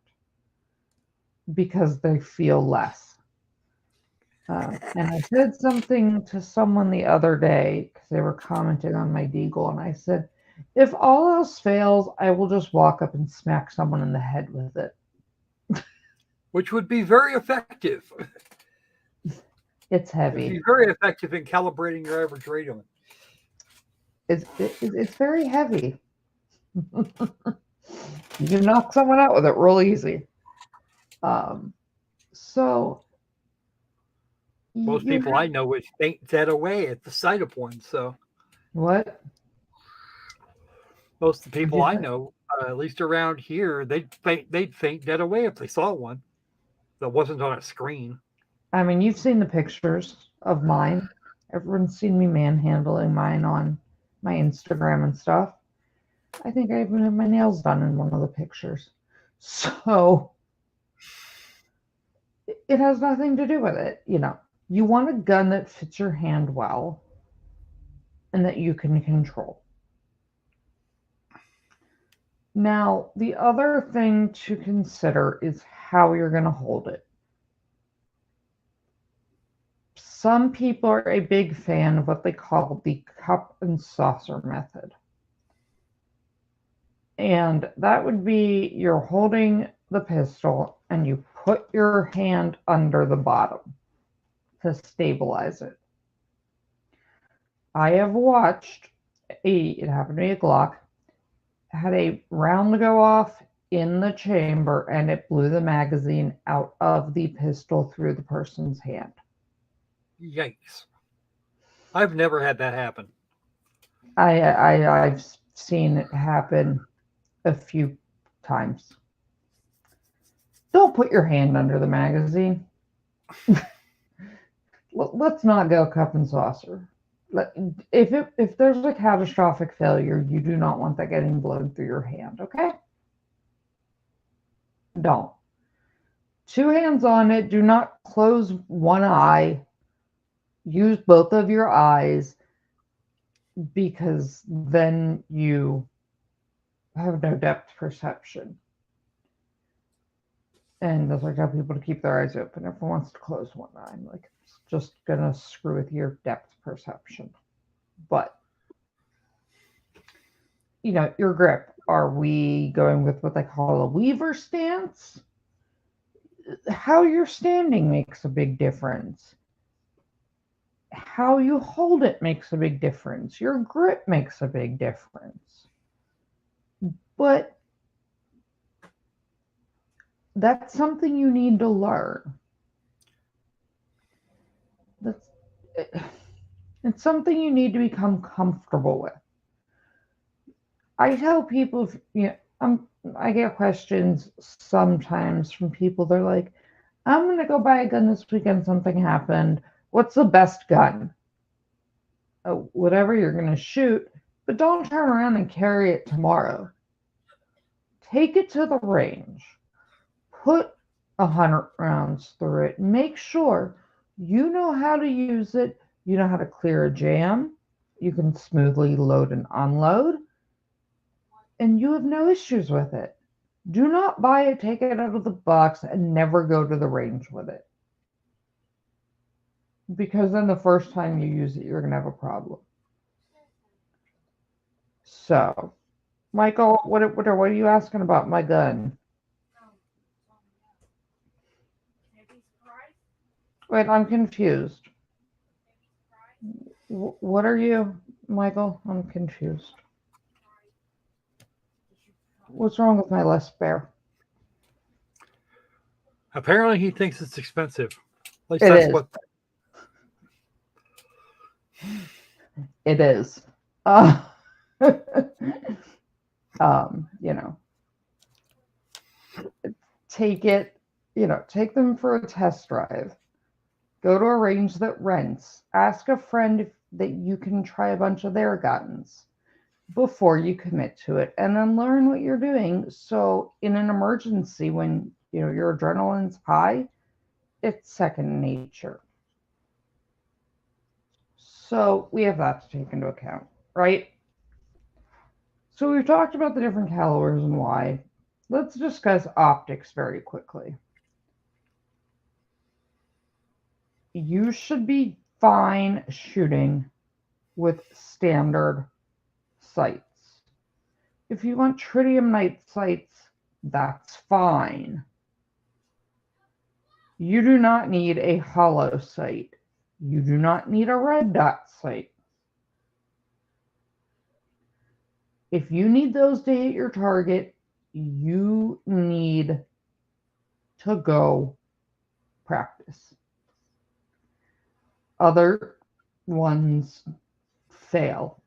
because they feel less. And I said something to someone the other day because they were commenting on my deagle, and I said, if all else fails, I will just walk up and smack someone in the head with it. Which would be very effective. It's heavy. It'd be very effective in calibrating your average radon. It's very heavy. You can knock someone out with it real easy. So most people I know would faint dead away at the sight of one. So what? Most of the people I know, at least around here, they'd faint dead away if they saw one that wasn't on a screen. I mean, you've seen the pictures of mine. Everyone's seen me manhandling mine on my Instagram and stuff. I think I even have my nails done in one of the pictures. So it has nothing to do with it. You want a gun that fits your hand well and that you can control. Now, the other thing to consider is how you're going to hold it. Some people are a big fan of what they call the cup and saucer method. And that would be you're holding the pistol and you put your hand under the bottom to stabilize it. I have watched it happened to me, a Glock, had a round go off in the chamber and it blew the magazine out of the pistol through the person's hand. Yikes. I've never had that happen. I've seen it happen a few times. Don't put your hand under the magazine. Let's not go cup and saucer. If there's a catastrophic failure, you do not want that getting blown through your hand, okay? Don't. Two hands on it. Do not close one eye. Use both of your eyes because then you have no depth perception. And that's why I tell people to keep their eyes open. Everyone wants to close one eye. I'm like, it's just going to screw with your depth perception. But, your grip. Are we going with what they call a weaver stance? How you're standing makes a big difference. How you hold it makes a big difference. Your grip makes a big difference. But that's something you need to learn. It's something you need to become comfortable with. I tell people, I get questions sometimes from people. They're like, I'm going to go buy a gun this weekend. Something happened. What's the best gun? Oh, whatever you're going to shoot, but don't turn around and carry it tomorrow. Take it to the range. Put 100 rounds through it. Make sure you know how to use it. You know how to clear a jam. You can smoothly load and unload. And you have no issues with it. Do not buy it, take it out of the box, and never go to the range with it. Because then the first time you use it, you're going to have a problem. So, Michael, what are you asking about my gun? Wait, I'm confused. What are you, Michael? I'm confused. What's wrong with my Les Bear? Apparently, he thinks it's expensive. At least It that's is. what. It is. You know, take it, take them for a test drive. Go to a range that rents. Ask a friend that you can try a bunch of their guns before you commit to it, and then learn what you're doing. So in an emergency, when your adrenaline's high, it's second nature. So we have that to take into account, right? So we've talked about the different calibers and why. Let's discuss optics very quickly. You should be fine shooting with standard sights. If you want tritium night sights, that's fine. You do not need a hollow sight. You do not need a red dot sight. If you need those to hit your target, you need to go practice. Other ones fail.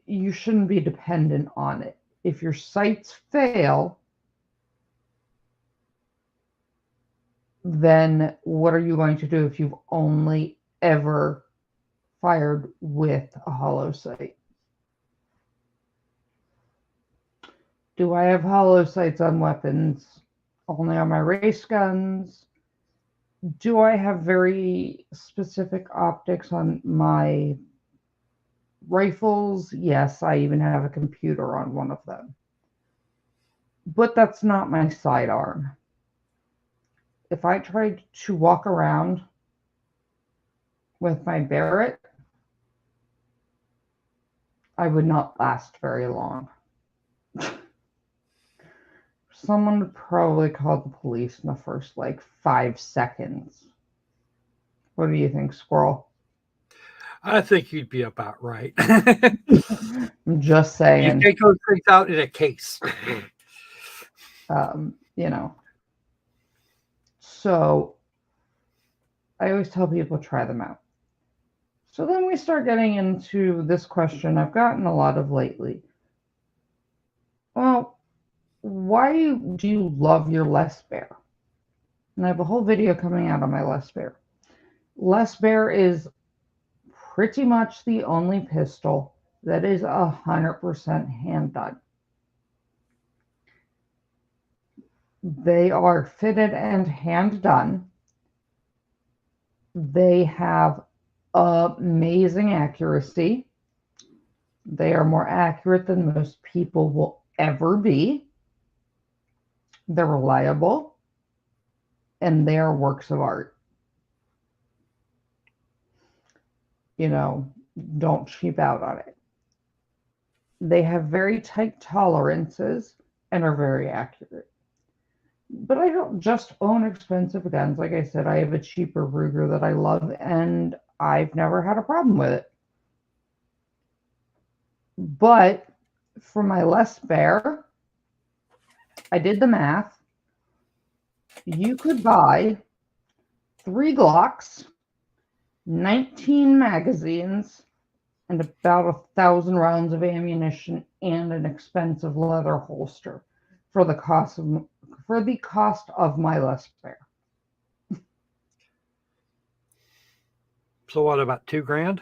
You shouldn't be dependent on it. If your sights fail, then what are you going to do if you've only ever fired with a hollow sight? Do I have hollow sights on weapons? Only on my race guns? Do I have very specific optics on my rifles? Yes, I even have a computer on one of them. But that's not my sidearm. If I tried to walk around with my Barrett, I would not last very long. Someone would probably call the police in the first 5 seconds. What do you think, Skwerl? I think you'd be about right. I'm just saying. You take those things out in a case. So I always tell people try them out. So then we start getting into this question I've gotten a lot of lately. Well, why do you love your Les Bear? And I have a whole video coming out on my Les Bear. Les Bear is pretty much the only pistol that is 100% hand done. They are fitted and hand done. They have amazing accuracy. They are more accurate than most people will ever be. They're reliable. And they are works of art. Don't cheap out on it. They have very tight tolerances and are very accurate. But I don't just own expensive guns. Like I said, I have a cheaper Ruger that I love, and I've never had a problem with it. But for my Les Bear, I did the math. You could buy 3 Glocks, 19 magazines, and about 1,000 rounds of ammunition and an expensive leather holster for the cost of my less bear. So what, about $2,000?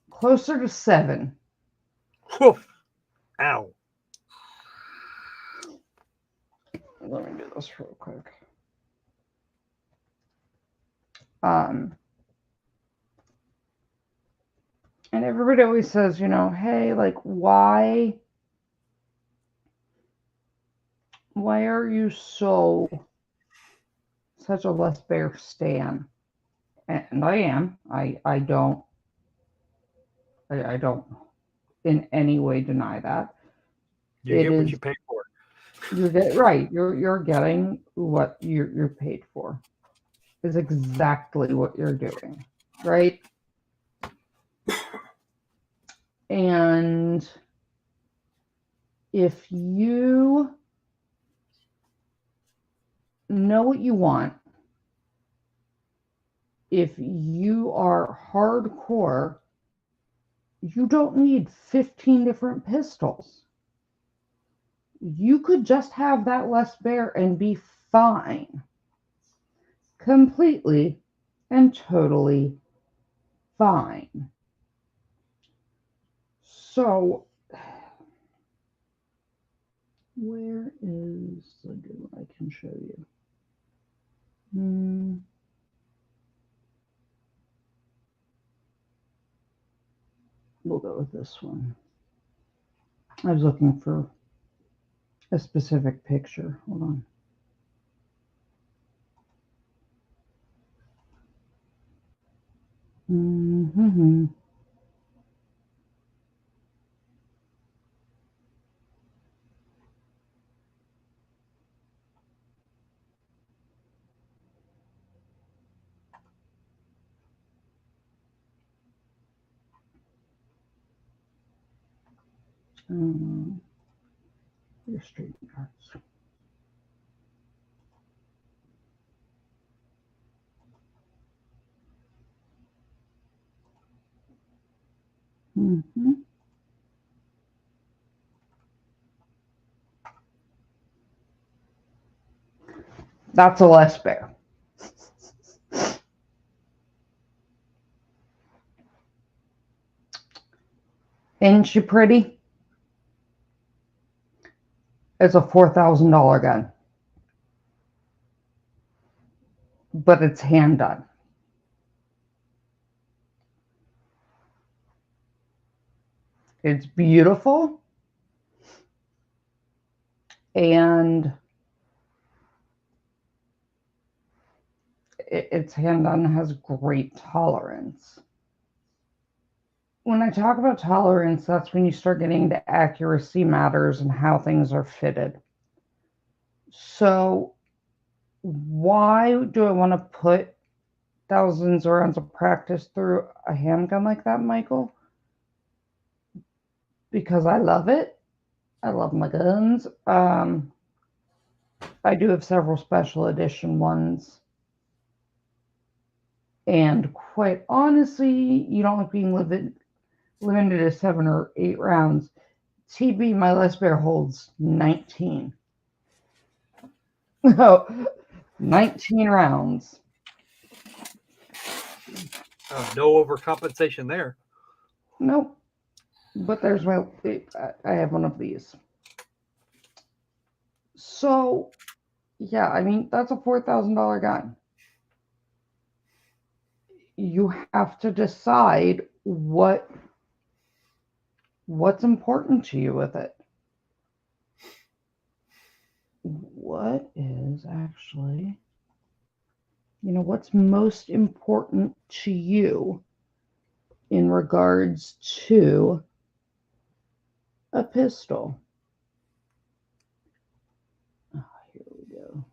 Closer to 7. Woof. Ow. Let me do this real quick. And everybody always says, hey, like, why are you such a less bear stan? And I am. I don't in any way deny that. You get what you pay for. You're getting what you're paid for. Is exactly what you're doing, right? And if you know what you want, if you are hardcore, you don't need 15 different pistols. You could just have that less bear and be fine. Completely and totally fine. So, where is the good one I can show you? We'll go with this one. I was looking for a specific picture. Hold on. Mm-hmm. Your street cards. Mm-hmm. That's a less bear. Isn't she pretty? It's a $4,000 gun. But it's hand done. It's beautiful. And it's hand done, has great tolerance. When I talk about tolerance, that's when you start getting into accuracy matters and how things are fitted. So why do I want to put thousands of rounds of practice through a handgun like that, Michael? Because I love it. I love my guns. I do have several special edition ones. And quite honestly, you don't like being limited to 7 or 8 rounds. TB, my less bear holds 19. No, 19 rounds. No overcompensation there. Nope. But there's I have one of these. So, yeah, I mean, that's a $4,000 gun. You have to decide what's important to you with it. What is actually, what's most important to you in regards to a pistol? Oh, here we go.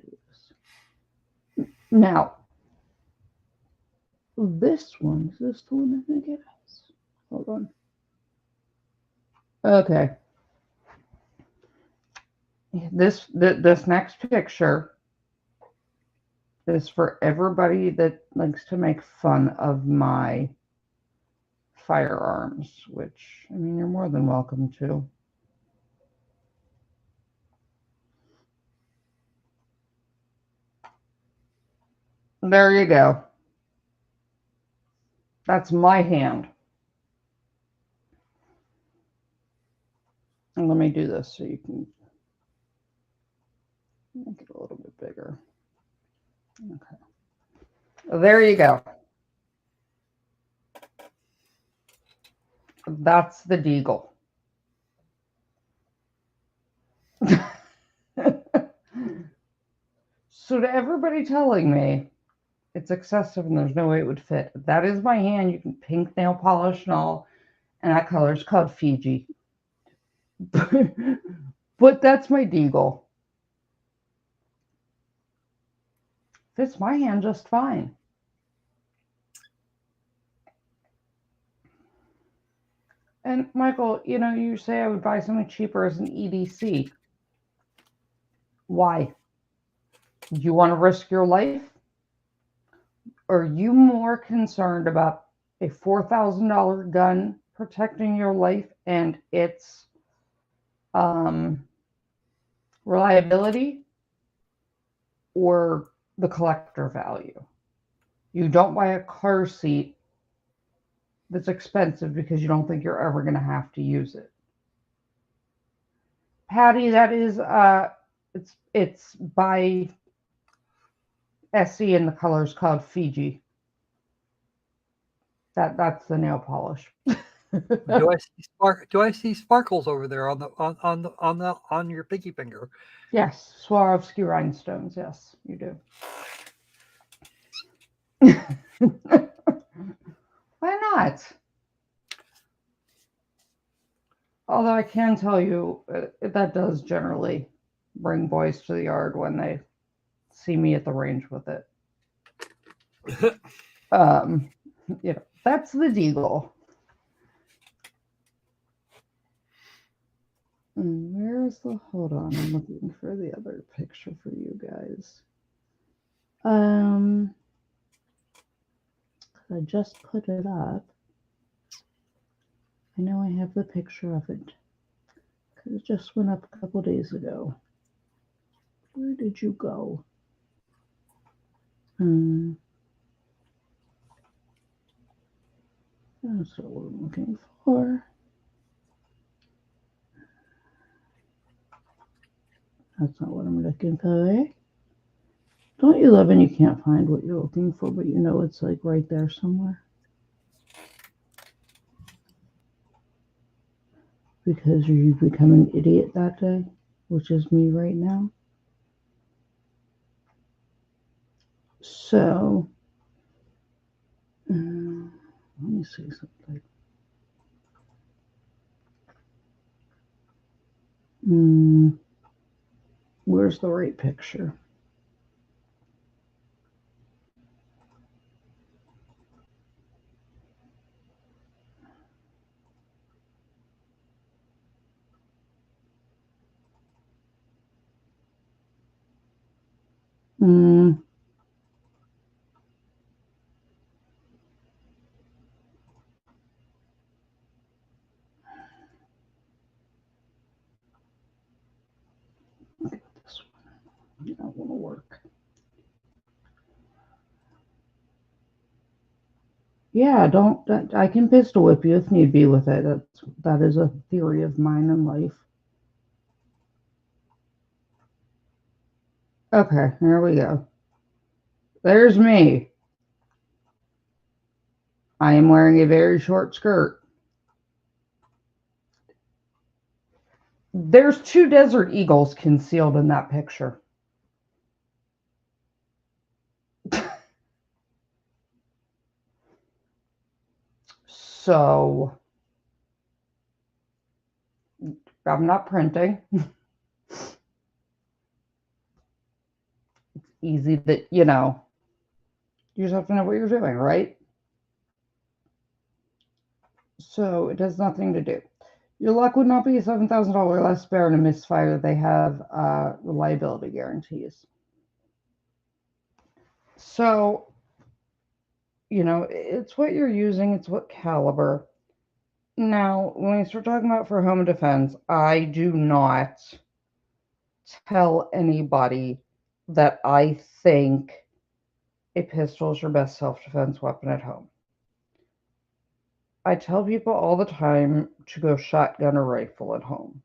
Do this. Now, this one, is this the one I think it is? Hold on. Okay. This next picture is for everybody that likes to make fun of my firearms, which, I mean, you're more than welcome to. There you go. That's my hand. And let me do this so you can make it a little bit bigger. Okay. There you go. That's the deagle. So to everybody telling me it's excessive and there's no way it would fit, that is my hand. You can pink nail polish and all, and that color is called Fiji. But that's my deagle. Fits my hand just fine. And Michael, you know, you say I would buy something cheaper as an EDC. Why? Do you want to risk your life? Or are you more concerned about a $4,000 gun protecting your life and its reliability, or the collector value? You don't buy a car seat that's expensive because you don't think you're ever going to have to use it. Patty, that is it's by SE and the color's called Fiji. That's the nail polish. Do I see sparkles over there on your pinky finger? Yes, Swarovski rhinestones. Yes, you do. Why not? Although I can tell you that does generally bring boys to the yard when they see me at the range with it. You know, that's the deagle. Where's the, hold on, I'm looking for the other picture for you guys. I just put it up. I know I have the picture of it because it just went up a couple days ago. Where did you go? That's not what I'm looking for. That's not what I'm looking for. Don't you love when you can't find what you're looking for, but you know it's like right there somewhere? Because you become an idiot that day, which is me right now. So, let me see something. Where's the right picture? Okay, this one. That won't work. Yeah, don't. I can pistol whip you if need be with it. That is a theory of mine in life. Okay, here we go. There's me. I am wearing a very short skirt. There's 2 desert eagles concealed in that picture. So, I'm not printing. It's easy that, you know, you just have to know what you're doing, right? So, it has nothing to do. Your luck would not be $7,000 less spare in a misfire. They have reliability guarantees. So, you know, it's what you're using, it's what caliber. Now, when we start talking about for home defense, I do not tell anybody that I think a pistol is your best self-defense weapon at home. I tell people all the time to go shotgun or rifle at home.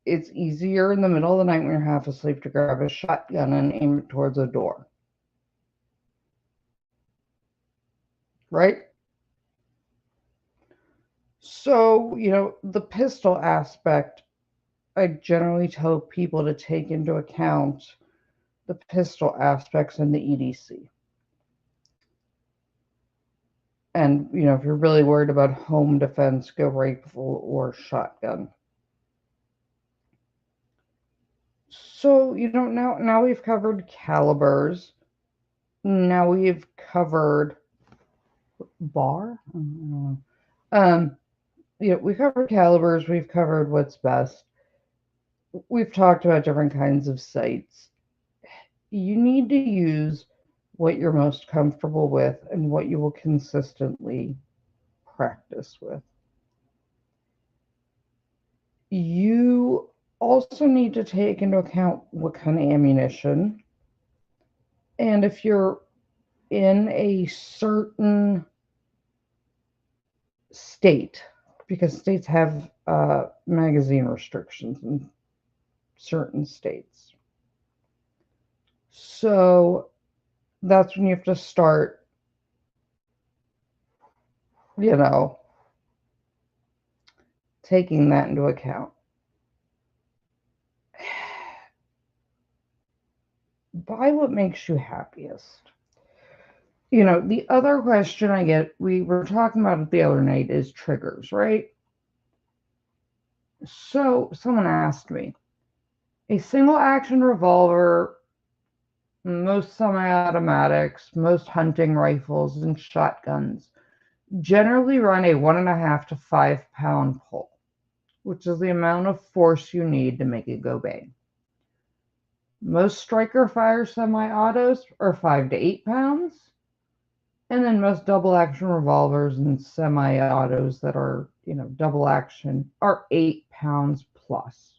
It's easier in the middle of the night when you're half asleep to grab a shotgun and aim it towards a door. Right? So, the pistol aspect, I generally tell people to take into account the pistol aspects in the EDC. And, if you're really worried about home defense, go rifle or shotgun. So, now we've covered calibers. Now we've covered bar. We covered calibers. We've covered what's best. We've talked about different kinds of sights. You need to use what you're most comfortable with and what you will consistently practice with. You also need to take into account what kind of ammunition, and if you're in a certain state, because states have magazine restrictions in certain states. So that's when you have to start, taking that into account. Buy what makes you happiest. The other question I get, we were talking about it the other night, is triggers, right? So someone asked me, a single action revolver, most semi-automatics, most hunting rifles and shotguns generally run a 1.5 to 5 pound pull, which is the amount of force you need to make it go bang. Most striker fire semi-autos are 5 to 8 pounds, and then most double action revolvers and semi-autos that are, double action are 8 pounds plus.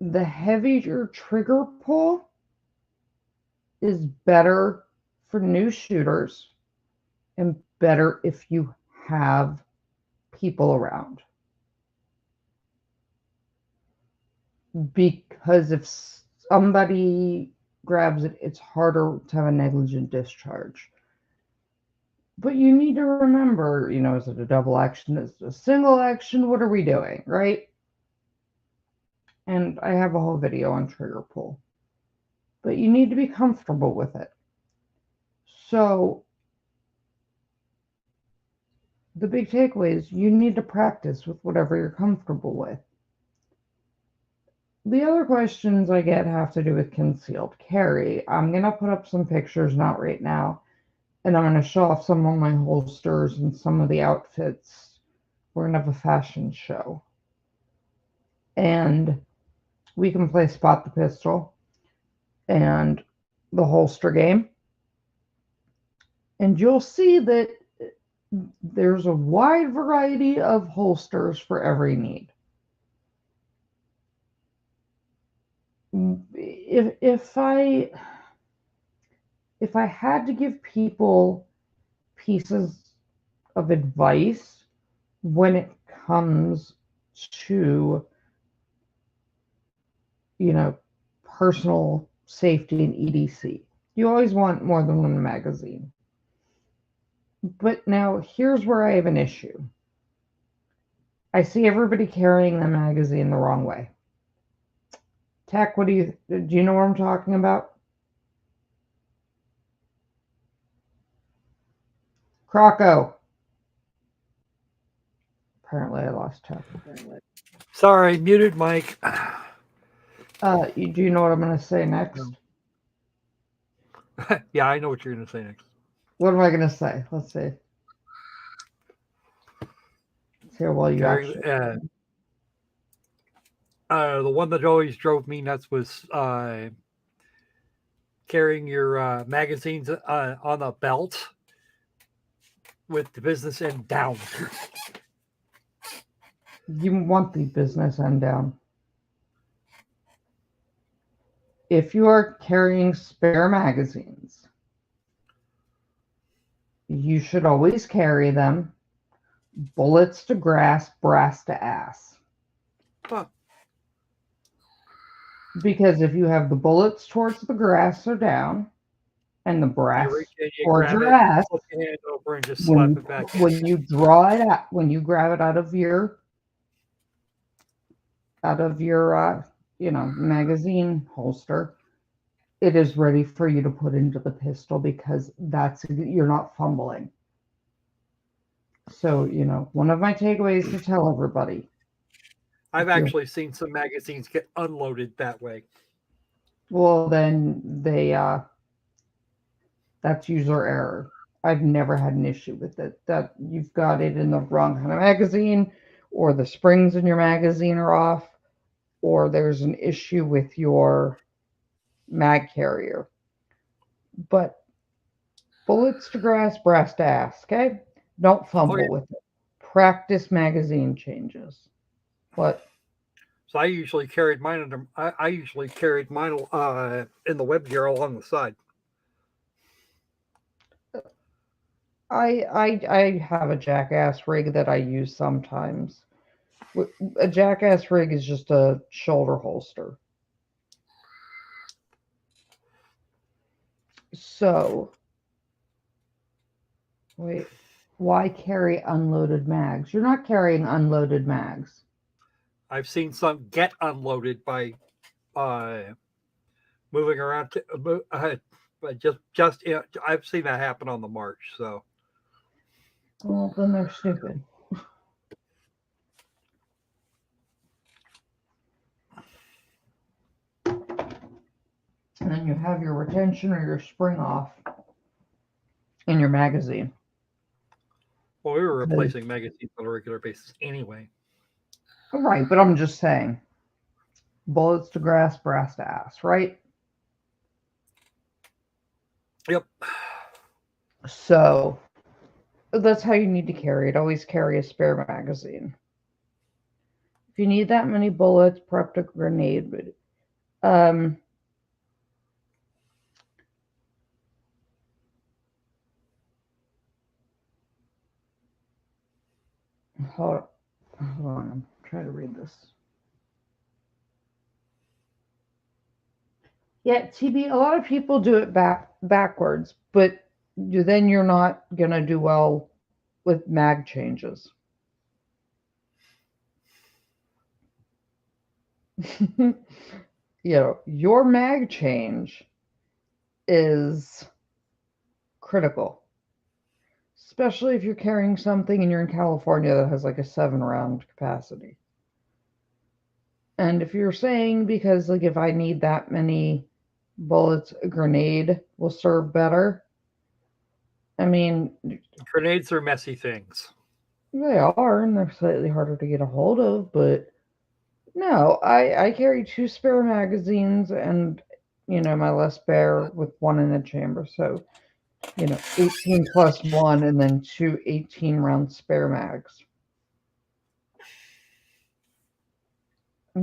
The heavier trigger pull is better for new shooters and better if you have people around. Because if somebody grabs it, it's harder to have a negligent discharge. But you need to remember, is it a double action? Is it a single action? What are we doing, right? And I have a whole video on trigger pull. But you need to be comfortable with it. So the big takeaway is you need to practice with whatever you're comfortable with. The other questions I get have to do with concealed carry. I'm going to put up some pictures, not right now, and I'm going to show off some of my holsters and some of the outfits. We're going to have a fashion show. And we can play Spot the Pistol and the holster game. And you'll see that there's a wide variety of holsters for every need. If I had to give people pieces of advice when it comes to, personal safety and EDC, you always want more than one magazine. But now here's where I have an issue. I see everybody carrying the magazine the wrong way. Tech, do you know what I'm talking about? Croco. Apparently I lost Tech. Sorry, muted mic. Do you know what I'm going to say next? No. Yeah, I know what you're going to say next. What am I going to say? Let's see. Let's hear while you actually... the one that always drove me nuts was carrying your magazines on a belt. with the business end down. You want the business end down. If you are carrying spare magazines, you should always carry them bullets to grass, brass to ass. Huh. Because if you have the bullets towards the grass or down, and the brass You reach in, you towards grab your it, you ass, flip your hand over and just slap it back in. when you draw it out, when you grab it out of your magazine holster, it is ready for you to put into the pistol because you're not fumbling. So, one of my takeaways to tell everybody. I've actually seen some magazines get unloaded that way. Well, then that's user error. I've never had an issue with it. That you've got it in the wrong kind of magazine, or the springs in your magazine are off, or there's an issue with your mag carrier. But bullets to grass, brass to ass, okay? Don't fumble with it. Practice magazine changes. What? So I usually carried mine in the web gear along the side. I have a jackass rig that I use sometimes. A jackass rig is just a shoulder holster. So, wait, why carry unloaded mags? You're not carrying unloaded mags. I've seen some get unloaded by moving around. But I've seen that happen on the march. So, Well, then they're stupid. And then you have your retention or your spring off in your magazine. well, we were replacing magazines on a regular basis anyway. Right, but I'm just saying. Bullets to grass, brass to ass, right? Yep. So that's how you need to carry it. Always carry a spare magazine. If you need that many bullets, prep a grenade. Hold on, I'm trying to read this. Yeah, TB, a lot of people do it backwards, but then you're not going to do well with mag changes. Your mag change is critical, especially if you're carrying something and you're in California that has like a 7-round capacity. And if you're saying, because like if I need that many bullets, a grenade will serve better. I mean, Grenades are messy things. They are, and they're slightly harder to get a hold of, but no, I carry 2 spare magazines and, my less spare with 1 in a chamber. So, 18 plus 1 and then 2 18-round spare mags.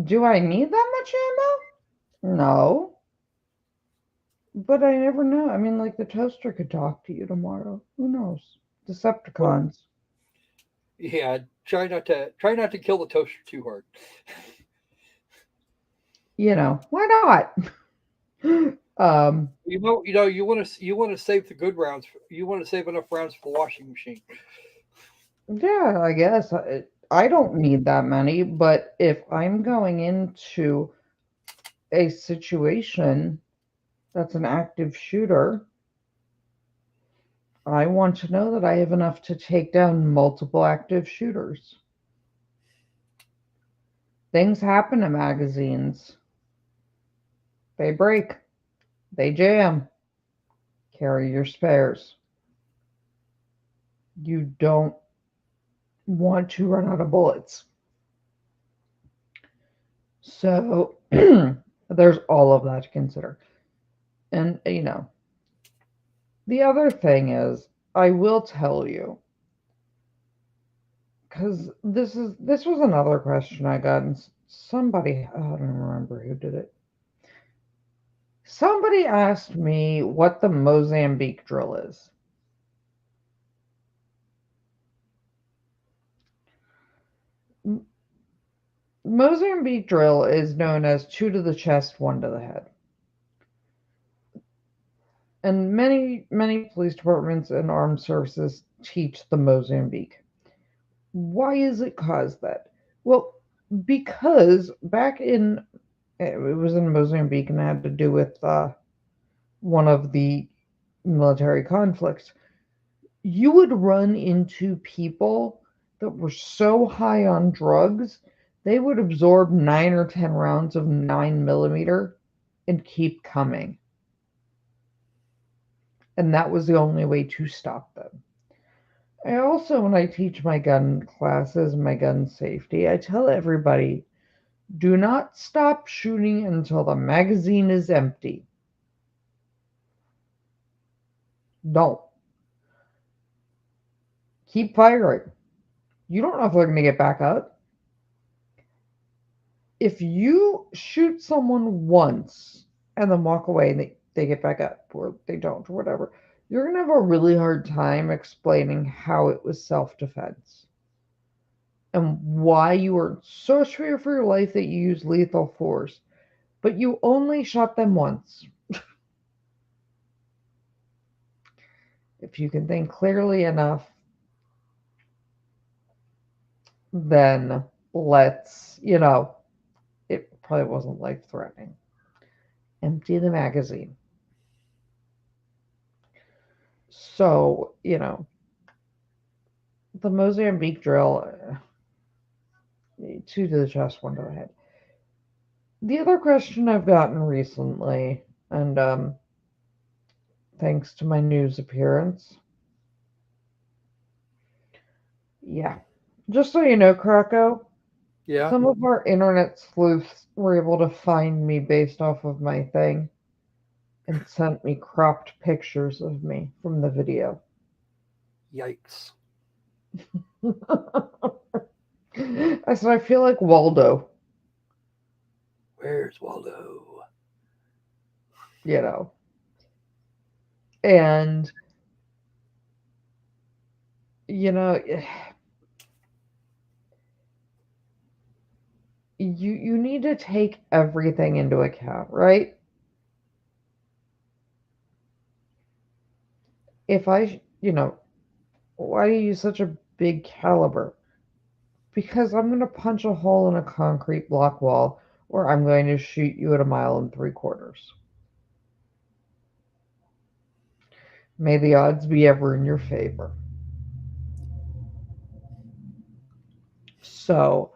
Do I need that much ammo? No. But I never know. I mean, like the toaster could talk to you tomorrow. Who knows? Decepticons. Yeah, try not to kill the toaster too hard. Why not? You want to save the good rounds. You want to save enough rounds for the washing machine. Yeah, I guess I don't need that many, but if I'm going into a situation that's an active shooter, I want to know that I have enough to take down multiple active shooters. Things happen to magazines. They break. They jam. Carry your spares. You don't want to run out of bullets. So there's all of that to consider. And, the other thing is, I will tell you, because this was another question I got, and somebody, I don't remember who did it. Somebody asked me what the Mozambique drill is. Mozambique drill is known as 2 to the chest, 1 to the head. And many police departments and armed services teach the Mozambique. Why is it caused that? Well, because back in, it was in Mozambique and it had to do with one of the military conflicts. You would run into people that were so high on drugs, they would absorb 9 or 10 rounds of 9mm and keep coming. And that was the only way to stop them. I also, when I teach my gun classes, my gun safety, I tell everybody, do not stop shooting until the magazine is empty. Don't. Keep firing. You don't know if they're going to get back up. If you shoot someone once and then walk away and they get back up, or they don't, or whatever, you're going to have a really hard time explaining how it was self-defense and why you were so sure for your life that you used lethal force, but you only shot them once. If you can think clearly enough, then let's, it probably wasn't life-threatening. Empty the magazine. So, the Mozambique drill, 2 to the chest, 1 to the head. The other question I've gotten recently, and thanks to my news appearance, yeah, just so you know, Krakow, Yeah. some of our internet sleuths were able to find me based off of my thing and sent me cropped pictures of me from the video. Yikes. I said, I feel like Waldo, Where's Waldo? And, you need to take everything into account, right? If why do you use such a big caliber? Because I'm going to punch a hole in a concrete block wall, or I'm going to shoot you at 1.75 miles. May the odds be ever in your favor. So,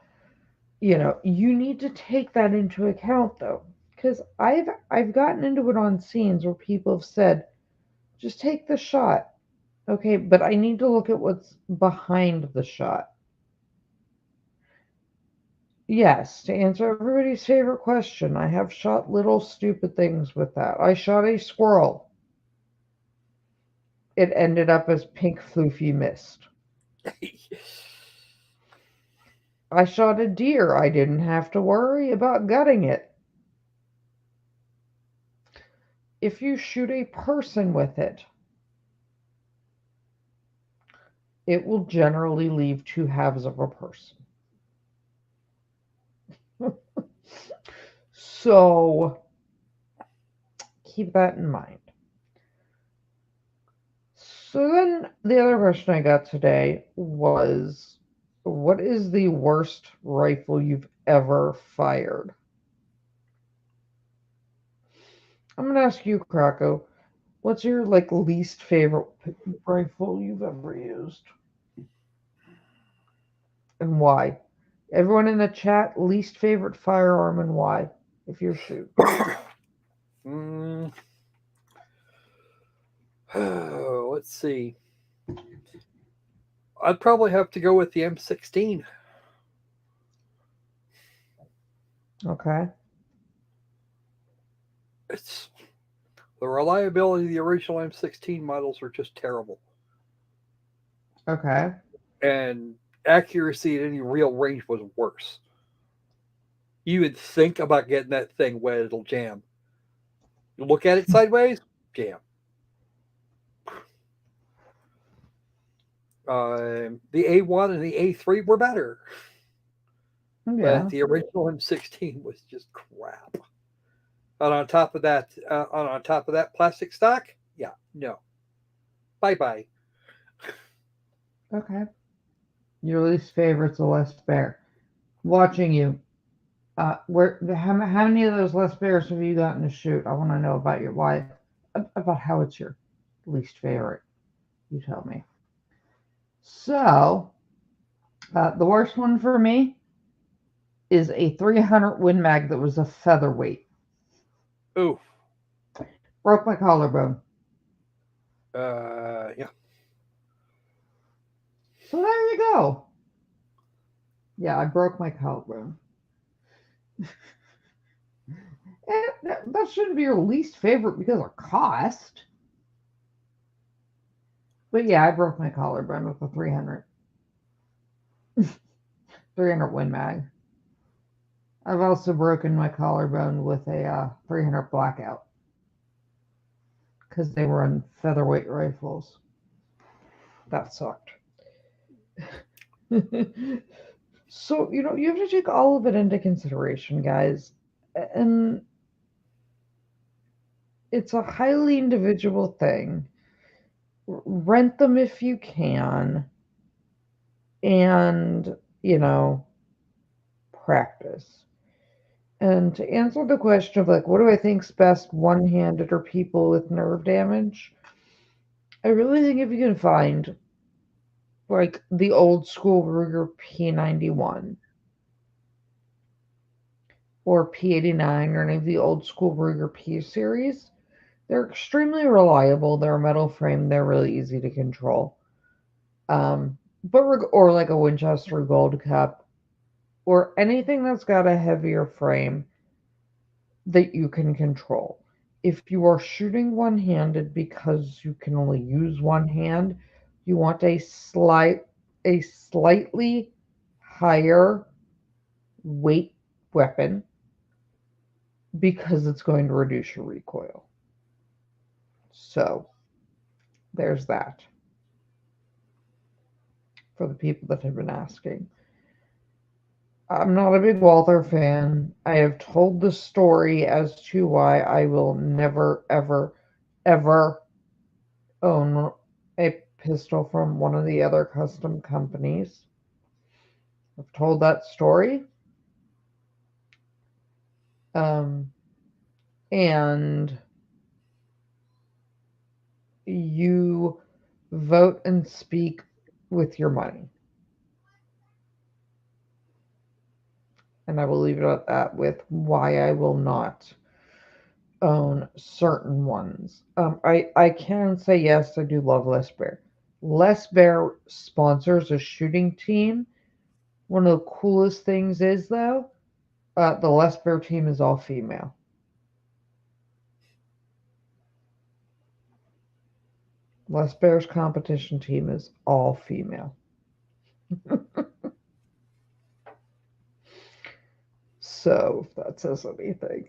you need to take that into account, though, because I've gotten into it on scenes where people have said, just take the shot. Okay, but I need to look at what's behind the shot. Yes, to answer everybody's favorite question, I have shot little stupid things with that. I shot a squirrel. It ended up as pink floofy mist. I shot a deer. I didn't have to worry about gutting it. If you shoot a person with it, it will generally leave 2 halves of a person. So keep that in mind. So then the other question I got today was, what is the worst rifle you've ever fired? I'm going to ask you, Krakow, what's your least favorite rifle you've ever used? And why? Everyone in the chat, least favorite firearm and why, if you're shoot. Let's see. I'd probably have to go with the M16. Okay. It's the reliability of the original M16 models are just terrible. Okay. And accuracy at any real range was worse. You would think about getting that thing wet, it'll jam. You look at it sideways, jam. The A1 and the A3 were better, but Yeah. the original M16 was just crap. And on top of that plastic stock, yeah, no, bye bye. Okay. Your least favorite's a Les Bear. Watching you. How many of those Les Bears have you gotten to shoot? I want to know about your why, about how it's your least favorite. You tell me. So, the worst one for me is a 300 Win Mag that was a featherweight. Ooh, Broke my collarbone. yeah. So there you go. Yeah, I broke my collarbone. And that shouldn't be your least favorite because of cost. But yeah, I broke my collarbone with a 300 Win Mag. I've also broken my collarbone with a 300 Blackout because they were on featherweight rifles. That sucked. So, you have to take all of it into consideration, guys. And it's a highly individual thing. Rent them if you can. And, practice. And to answer the question of like, what do I think's best, one-handed or people with nerve damage? I really think if you can find like the old school Ruger P91 or P89 or any of the old school Ruger P series, they're extremely reliable. They're a metal frame. They're really easy to control. Or like a Winchester Gold Cup or anything that's got a heavier frame that you can control. If you are shooting one-handed because you can only use one hand, you want a slightly higher weight weapon because it's going to reduce your recoil. So, there's that for the people that have been asking. I'm not a big Walther fan. I have told the story as to why I will never, ever, ever own a pistol from one of the other custom companies. I've told that story. And you vote and speak with your money. And I will leave it at that with why I will not own certain ones. I can say yes, I do love Les Bear. Les Bear sponsors a shooting team. One of the coolest things is though, the Les Bear team is all female. Les Bear's competition team is all female. So if that says anything.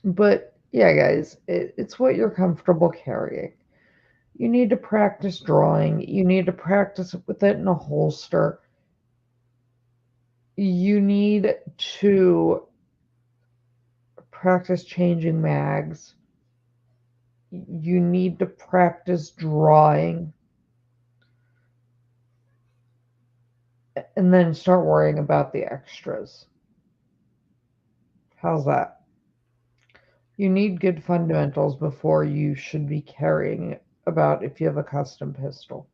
But yeah, guys, it's what you're comfortable carrying. You need to practice drawing. You need to practice with it in a holster. You need to practice changing mags. You need to practice drawing. And then start worrying about the extras. How's that? You need good fundamentals before you should be carrying about if you have a custom pistol.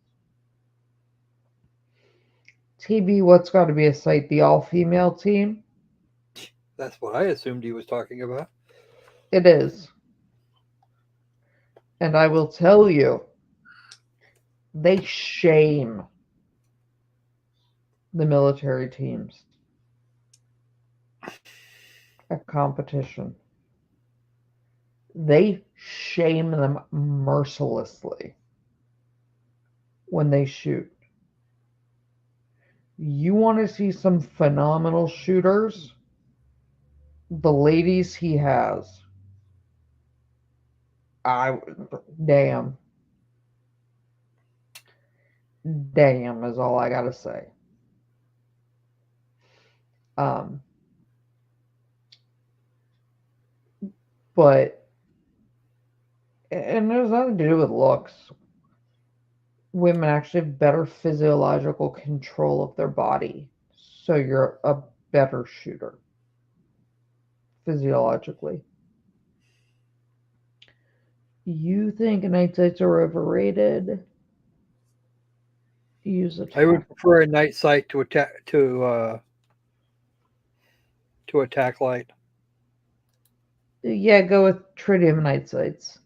TB, what's got to be a sight? The all-female team? That's what I assumed he was talking about. It is. And I will tell you, they shame the military teams at competition. They shame them mercilessly when they shoot. You want to see some phenomenal shooters? The ladies he has. I damn. Damn is all I gotta say. Um, but and there's nothing to do with looks. Women actually have better physiological control of their body, so you're a better shooter physiologically. You think night sights are overrated? Use I would attack. prefer a night sight to attack light. Yeah, go with tritium night sights.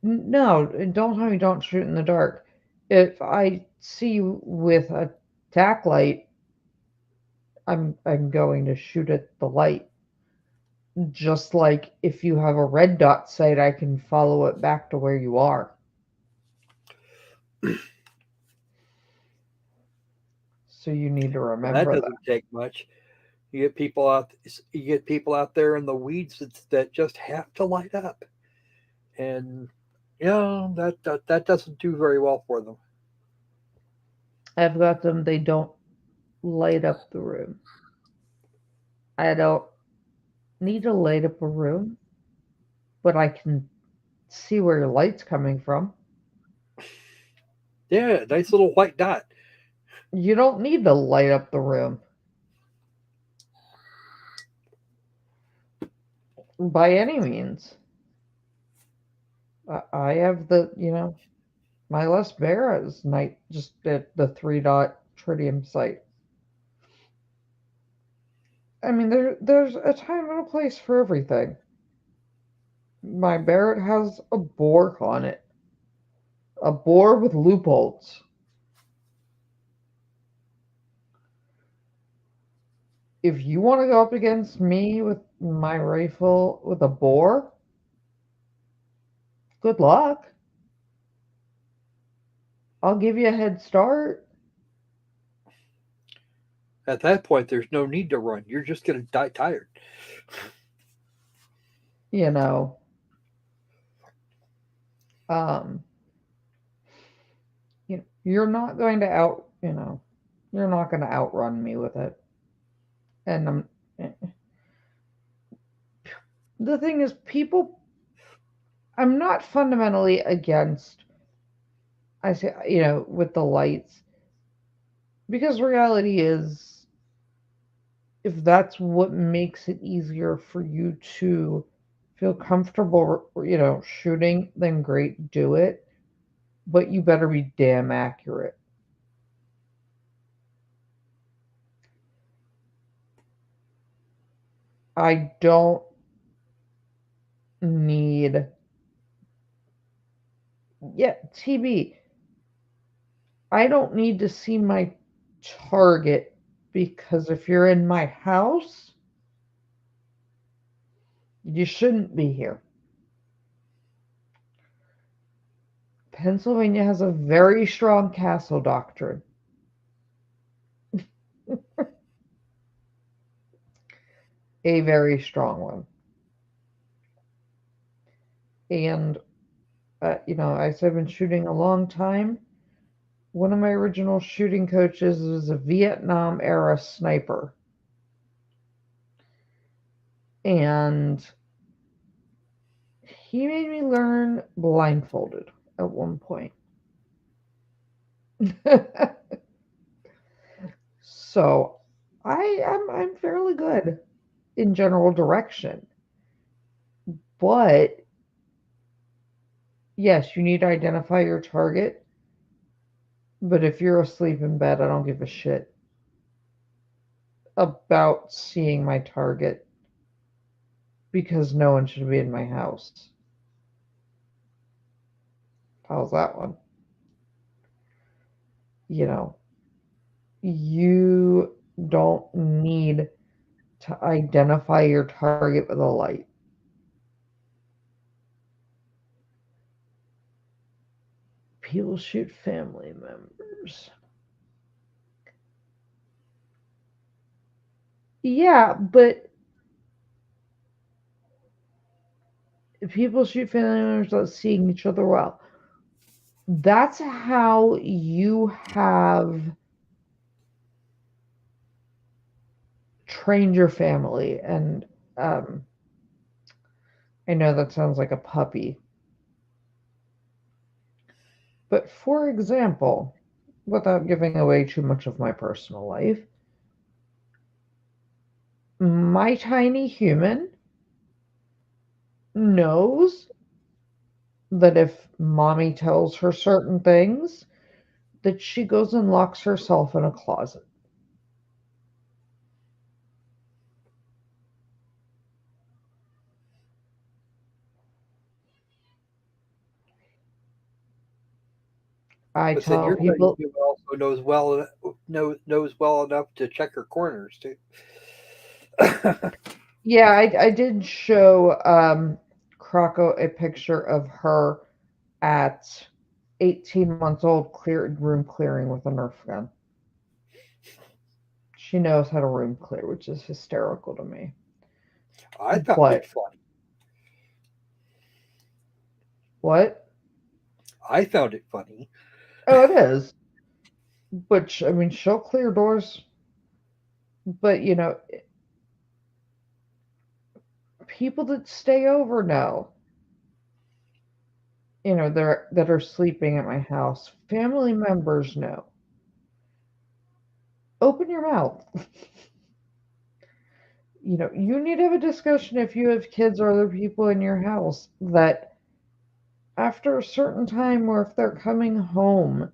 No, don't tell me don't shoot in the dark. If I see you with a tack light, I'm going to shoot at the light. Just like if you have a red dot sight, I can follow it back to where you are. So you need to Well, that remember that. doesn't take much. You get people out there in the weeds that just have to light up, and that doesn't do very well for them. I've got them, they don't light up the room. I don't need to light up a room, but I can see where your light's coming from. Yeah, nice little white dot. You don't need to light up the room by any means. I have my Les Barra's night just at the 3 dot tritium site. I mean, there's a time and a place for everything. My Barrett has a bore on it, a bore with loopholes. If you want to go up against me with my rifle with a bore, good luck. I'll give you a head start. At that point, there's no need to run. You're just going to die tired. You know, um, you're not going to you're not going to outrun me with it. And the thing is, I'm not fundamentally against, I say, with the lights, because reality is, if that's what makes it easier for you to feel comfortable, shooting, then great, do it. But you better be damn accurate. I don't need, yeah, TB. I don't need to see my target because if you're in my house, you shouldn't be here. Pennsylvania has a very strong castle doctrine. A very strong one. And, I said I've been shooting a long time. One of my original shooting coaches was a Vietnam era sniper. And he made me learn blindfolded at one point. So I'm fairly good in general direction. But yes, you need to identify your target. But if you're asleep in bed, I don't give a shit about seeing my target because no one should be in my house. How's that one? You know, you don't need to identify your target with a light. People shoot family members. Yeah, but if people shoot family members without seeing each other well, that's how you have trained your family. And um, I know that sounds like a puppy, but for example, without giving away too much of my personal life, my tiny human knows that if mommy tells her certain things, that she goes and locks herself in a closet. I But then tell your tiny people, human also knows well enough to check her corners too. yeah, I did show Croco a picture of her at 18 months old, room clearing with a Nerf gun. She knows how to room clear, which is hysterical to me. I found it But funny. what? I found it funny. Oh, it is. But I mean, she'll clear doors. But people that stay over know. They're that are sleeping at my house. Family members know. Open your mouth. You need to have a discussion if you have kids or other people in your house that after a certain time, or if they're coming home,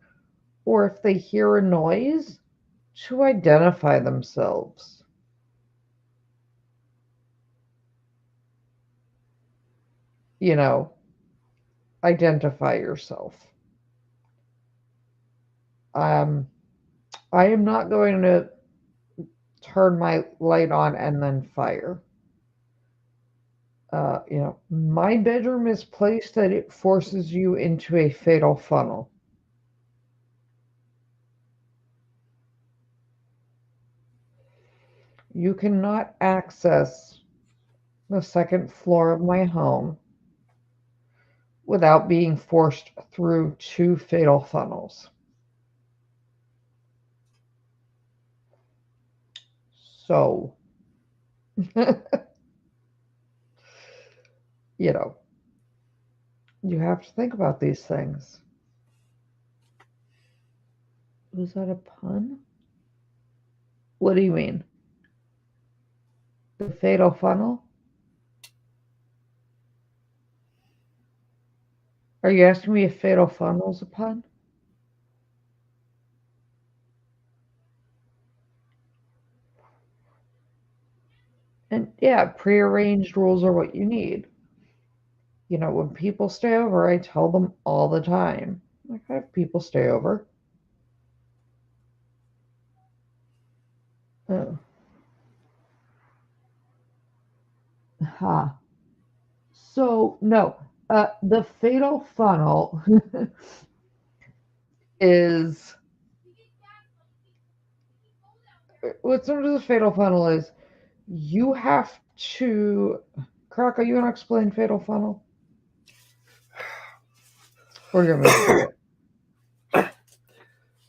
or if they hear a noise, to identify themselves. You know, identify yourself. Um, I am not going to turn my light on and then fire. My bedroom is placed that it forces you into a fatal funnel. You cannot access the second floor of my home without being forced through two fatal funnels. So, you know, you have to think about these things. Was that a pun? What do you mean? The fatal funnel? Are you asking me if fatal funnel is a pun? And yeah, prearranged rules are what you need. When people stay over, I tell them all the time. Like, I have people stay over. Oh, ha. So, no, the fatal funnel is what's under the fatal funnel is you have to. Croco, you want to explain fatal funnel? Or you want me to say it?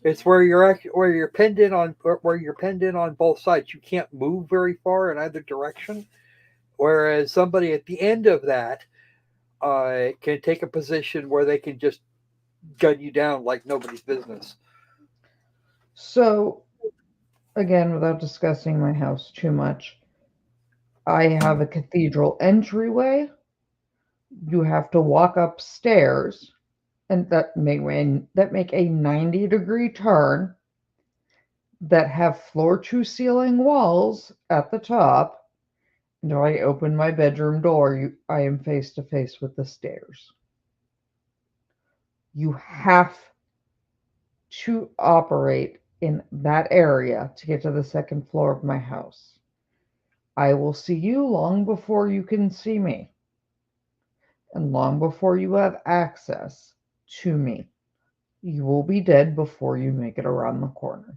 It's where you're pinned in on both sides. You can't move very far in either direction. Whereas somebody at the end of that can take a position where they can just gun you down like nobody's business. So, again, without discussing my house too much, I have a cathedral entryway. You have to walk upstairs, and that make a 90-degree turn, that have floor to ceiling walls at the top. And when I open my bedroom door, I am face to face with the stairs. You have to operate in that area to get to the second floor of my house. I will see you long before you can see me, and long before you have access to me. You will be dead before you make it around the corner.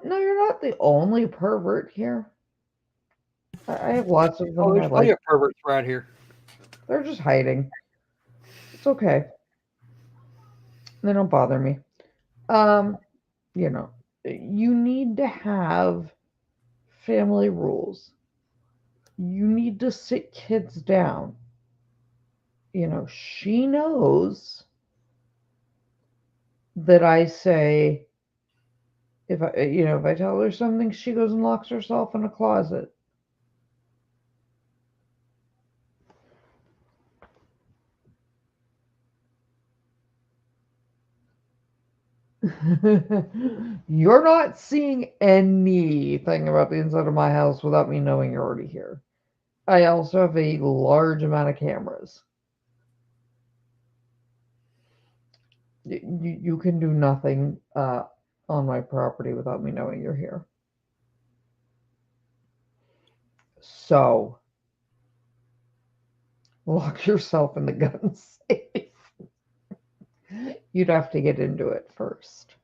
No, you're not the only pervert here. I have lots of Oh, them. I there's plenty like. of perverts around here. They're just hiding. It's okay. They don't bother me. Um, you know, you need to have family rules. You need to sit kids down. She knows that I say if I tell her something, she goes and locks herself in a closet. You're not seeing anything about the inside of my house without me knowing you're already here. I also have a large amount of cameras. You can do nothing on my property without me knowing you're here. So, lock yourself in the gun safe. You'd have to get into it first.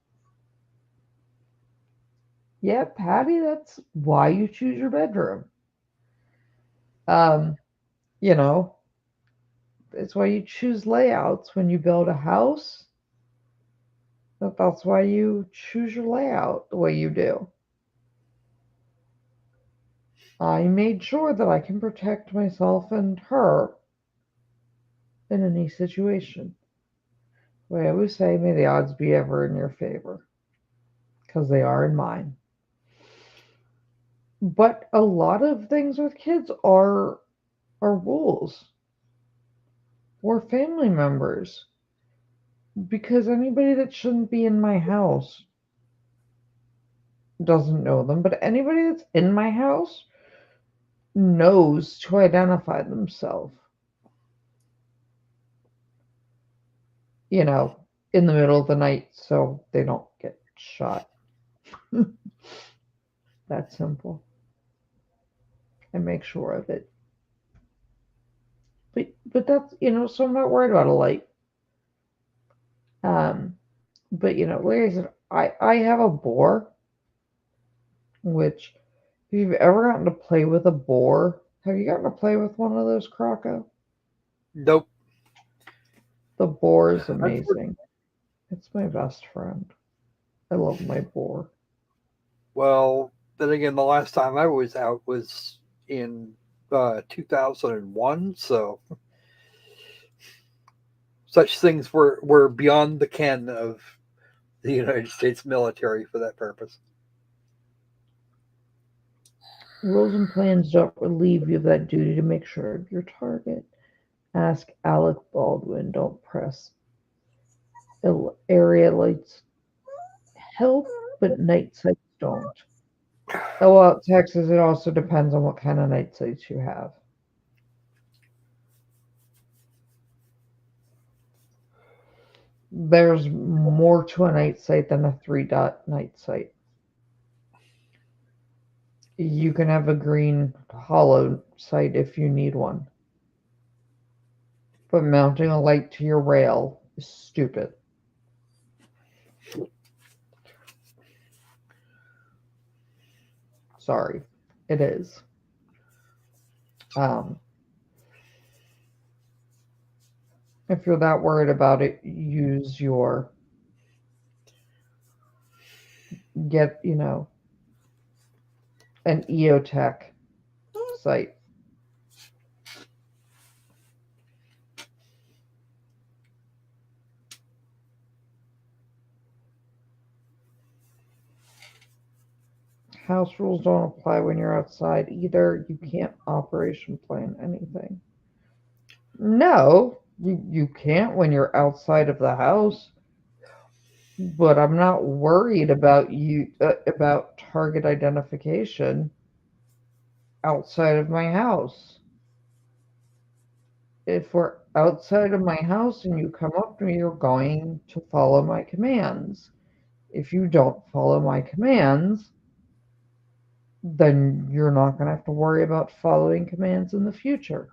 Yeah, Patty, that's why you choose your bedroom. Um, you know, it's why you choose layouts when you build a house. That's why you choose your layout the way you do. I made sure that I can protect myself and her in any situation. I always say, may the odds be ever in your favor, because they are in mine. But a lot of things with kids are rules or family members, because anybody that shouldn't be in my house doesn't know them, but anybody that's in my house knows to identify themselves. You know, in the middle of the night so they don't get shot. That's simple. And make sure of it. But that's so I'm not worried about a light. But like I said, I have a boar, which if you've ever gotten to play with a boar, have you gotten to play with one of those, Croco? Nope. The boar is Unfor- amazing. It's my best friend. I love my boar. Well, then again, the last time I was out was in 2001, so such things were beyond the ken of the United States military for that purpose. Rules and plans don't relieve you of that duty to make sure of your target. Ask Alec Baldwin. Don't press. Area lights help, but night sights don't. Oh, well, Texas, it also depends on what kind of night sights you have. There's more to a night sight than a three-dot night sight. You can have a green hollow sight if you need one. But mounting a light to your rail is stupid. Sorry, it is. Um, if you're that worried about it, use your get an EOTech site. House rules don't apply when you're outside either. You can't operation plan anything. No, you can't when you're outside of the house. But I'm not worried about about target identification outside of my house. If we're outside of my house and you come up to me, you're going to follow my commands. If you don't follow my commands, then you're not going to have to worry about following commands in the future.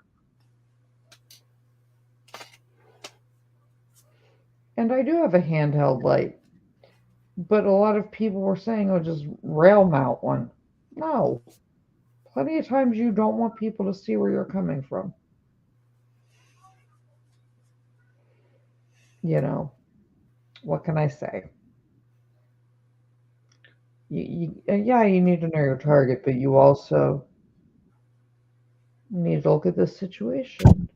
And I do have a handheld light, but a lot of people were saying, oh, just rail mount one. No. Plenty of times you don't want people to see where you're coming from. You know, what can I say? Yeah, you need to know your target, but you also need to look at the situation.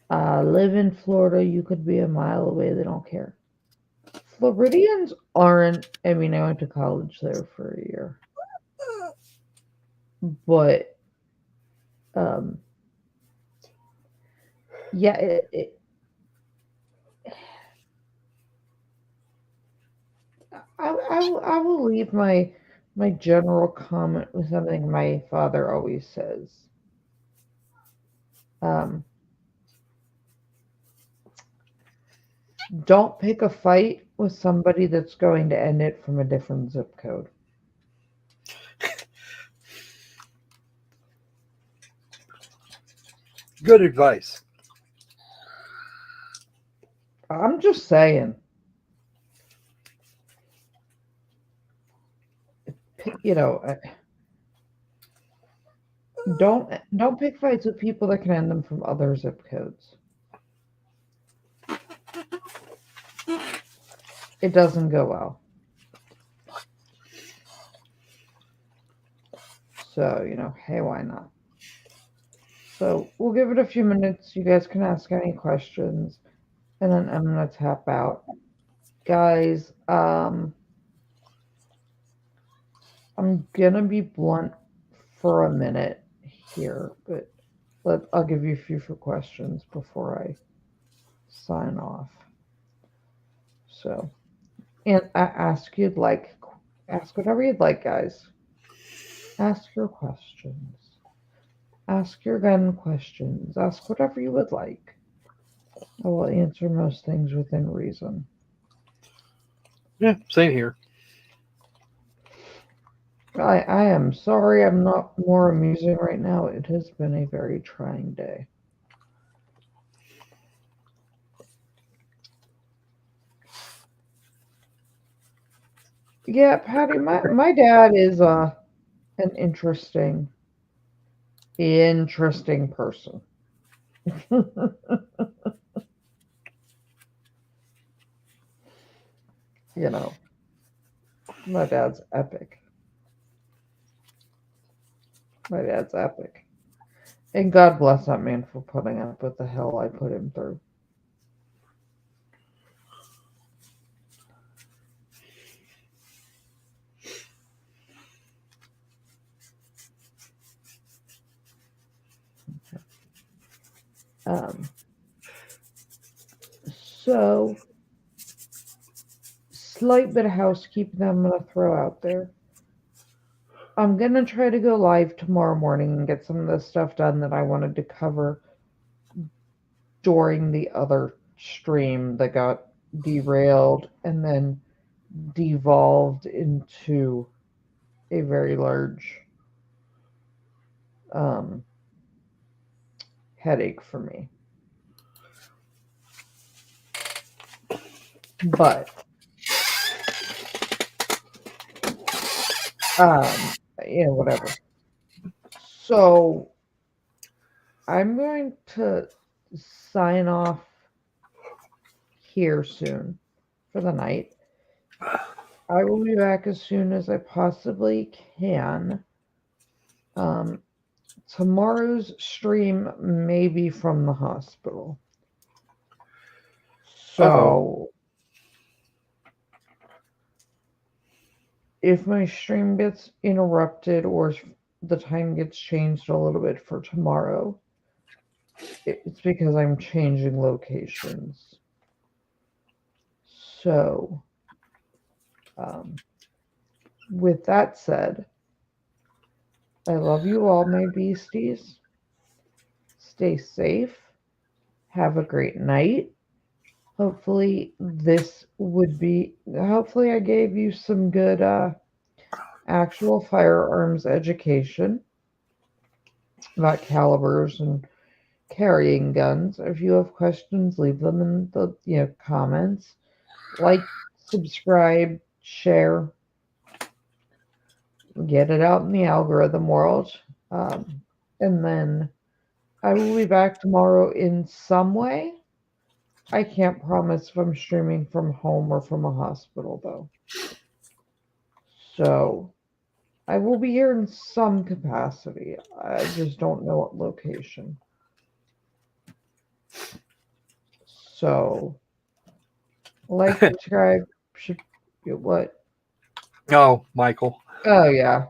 Live in Florida, you could be a mile away, they don't care. Floridians aren't, I mean, I went to college there for a year, but um, yeah, I will leave my general comment with something my father always says. Um, don't pick a fight with somebody that's going to end it from a different zip code. Good advice. I'm just saying, you know, don't pick fights with people that can end them from other zip codes. It doesn't go well. So, hey, why not? So we'll give it a few minutes. You guys can ask any questions, and then I'm gonna tap out. Guys, I'm gonna be blunt for a minute here, but I'll give you a few questions before I sign off. So, and ask whatever you'd like, guys. Ask your questions. Ask your gun questions. Ask whatever you would like. I will answer most things within reason. Yeah, same here. I am sorry I'm not more amusing right now. It has been a very trying day. Yeah, Patty, my dad is an interesting person. You know, my dad's epic. My dad's epic. And God bless that man for putting up with the hell I put him through. Um, so, slight bit of housekeeping I'm going to throw out there. I'm going to try to go live tomorrow morning and get some of the stuff done that I wanted to cover during the other stream that got derailed and then devolved into a very large um, headache for me. But whatever. So I'm going to sign off here soon for the night. I will be back as soon as I possibly can. Tomorrow's stream may be from the hospital. So if my stream gets interrupted or if the time gets changed a little bit for tomorrow, it's because I'm changing locations. So, with that said, I love you all, my beasties. Stay safe. Have a great night. Hopefully I gave you some good actual firearms education about calibers and carrying guns. If you have questions, leave them in the comments. Like, subscribe, share, get it out in the algorithm world. And then I will be back tomorrow in some way. I can't promise if I'm streaming from home or from a hospital, though. So I will be here in some capacity. I just don't know what location. So, like, subscribe, should what? Oh, Michael. Oh yeah,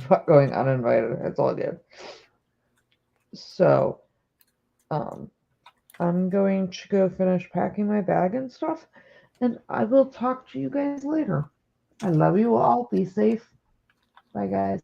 fuck going uninvited. That's all I did. So, um, I'm going to go finish packing my bag and stuff, and I will talk to you guys later. I love you all. Be safe. Bye, guys.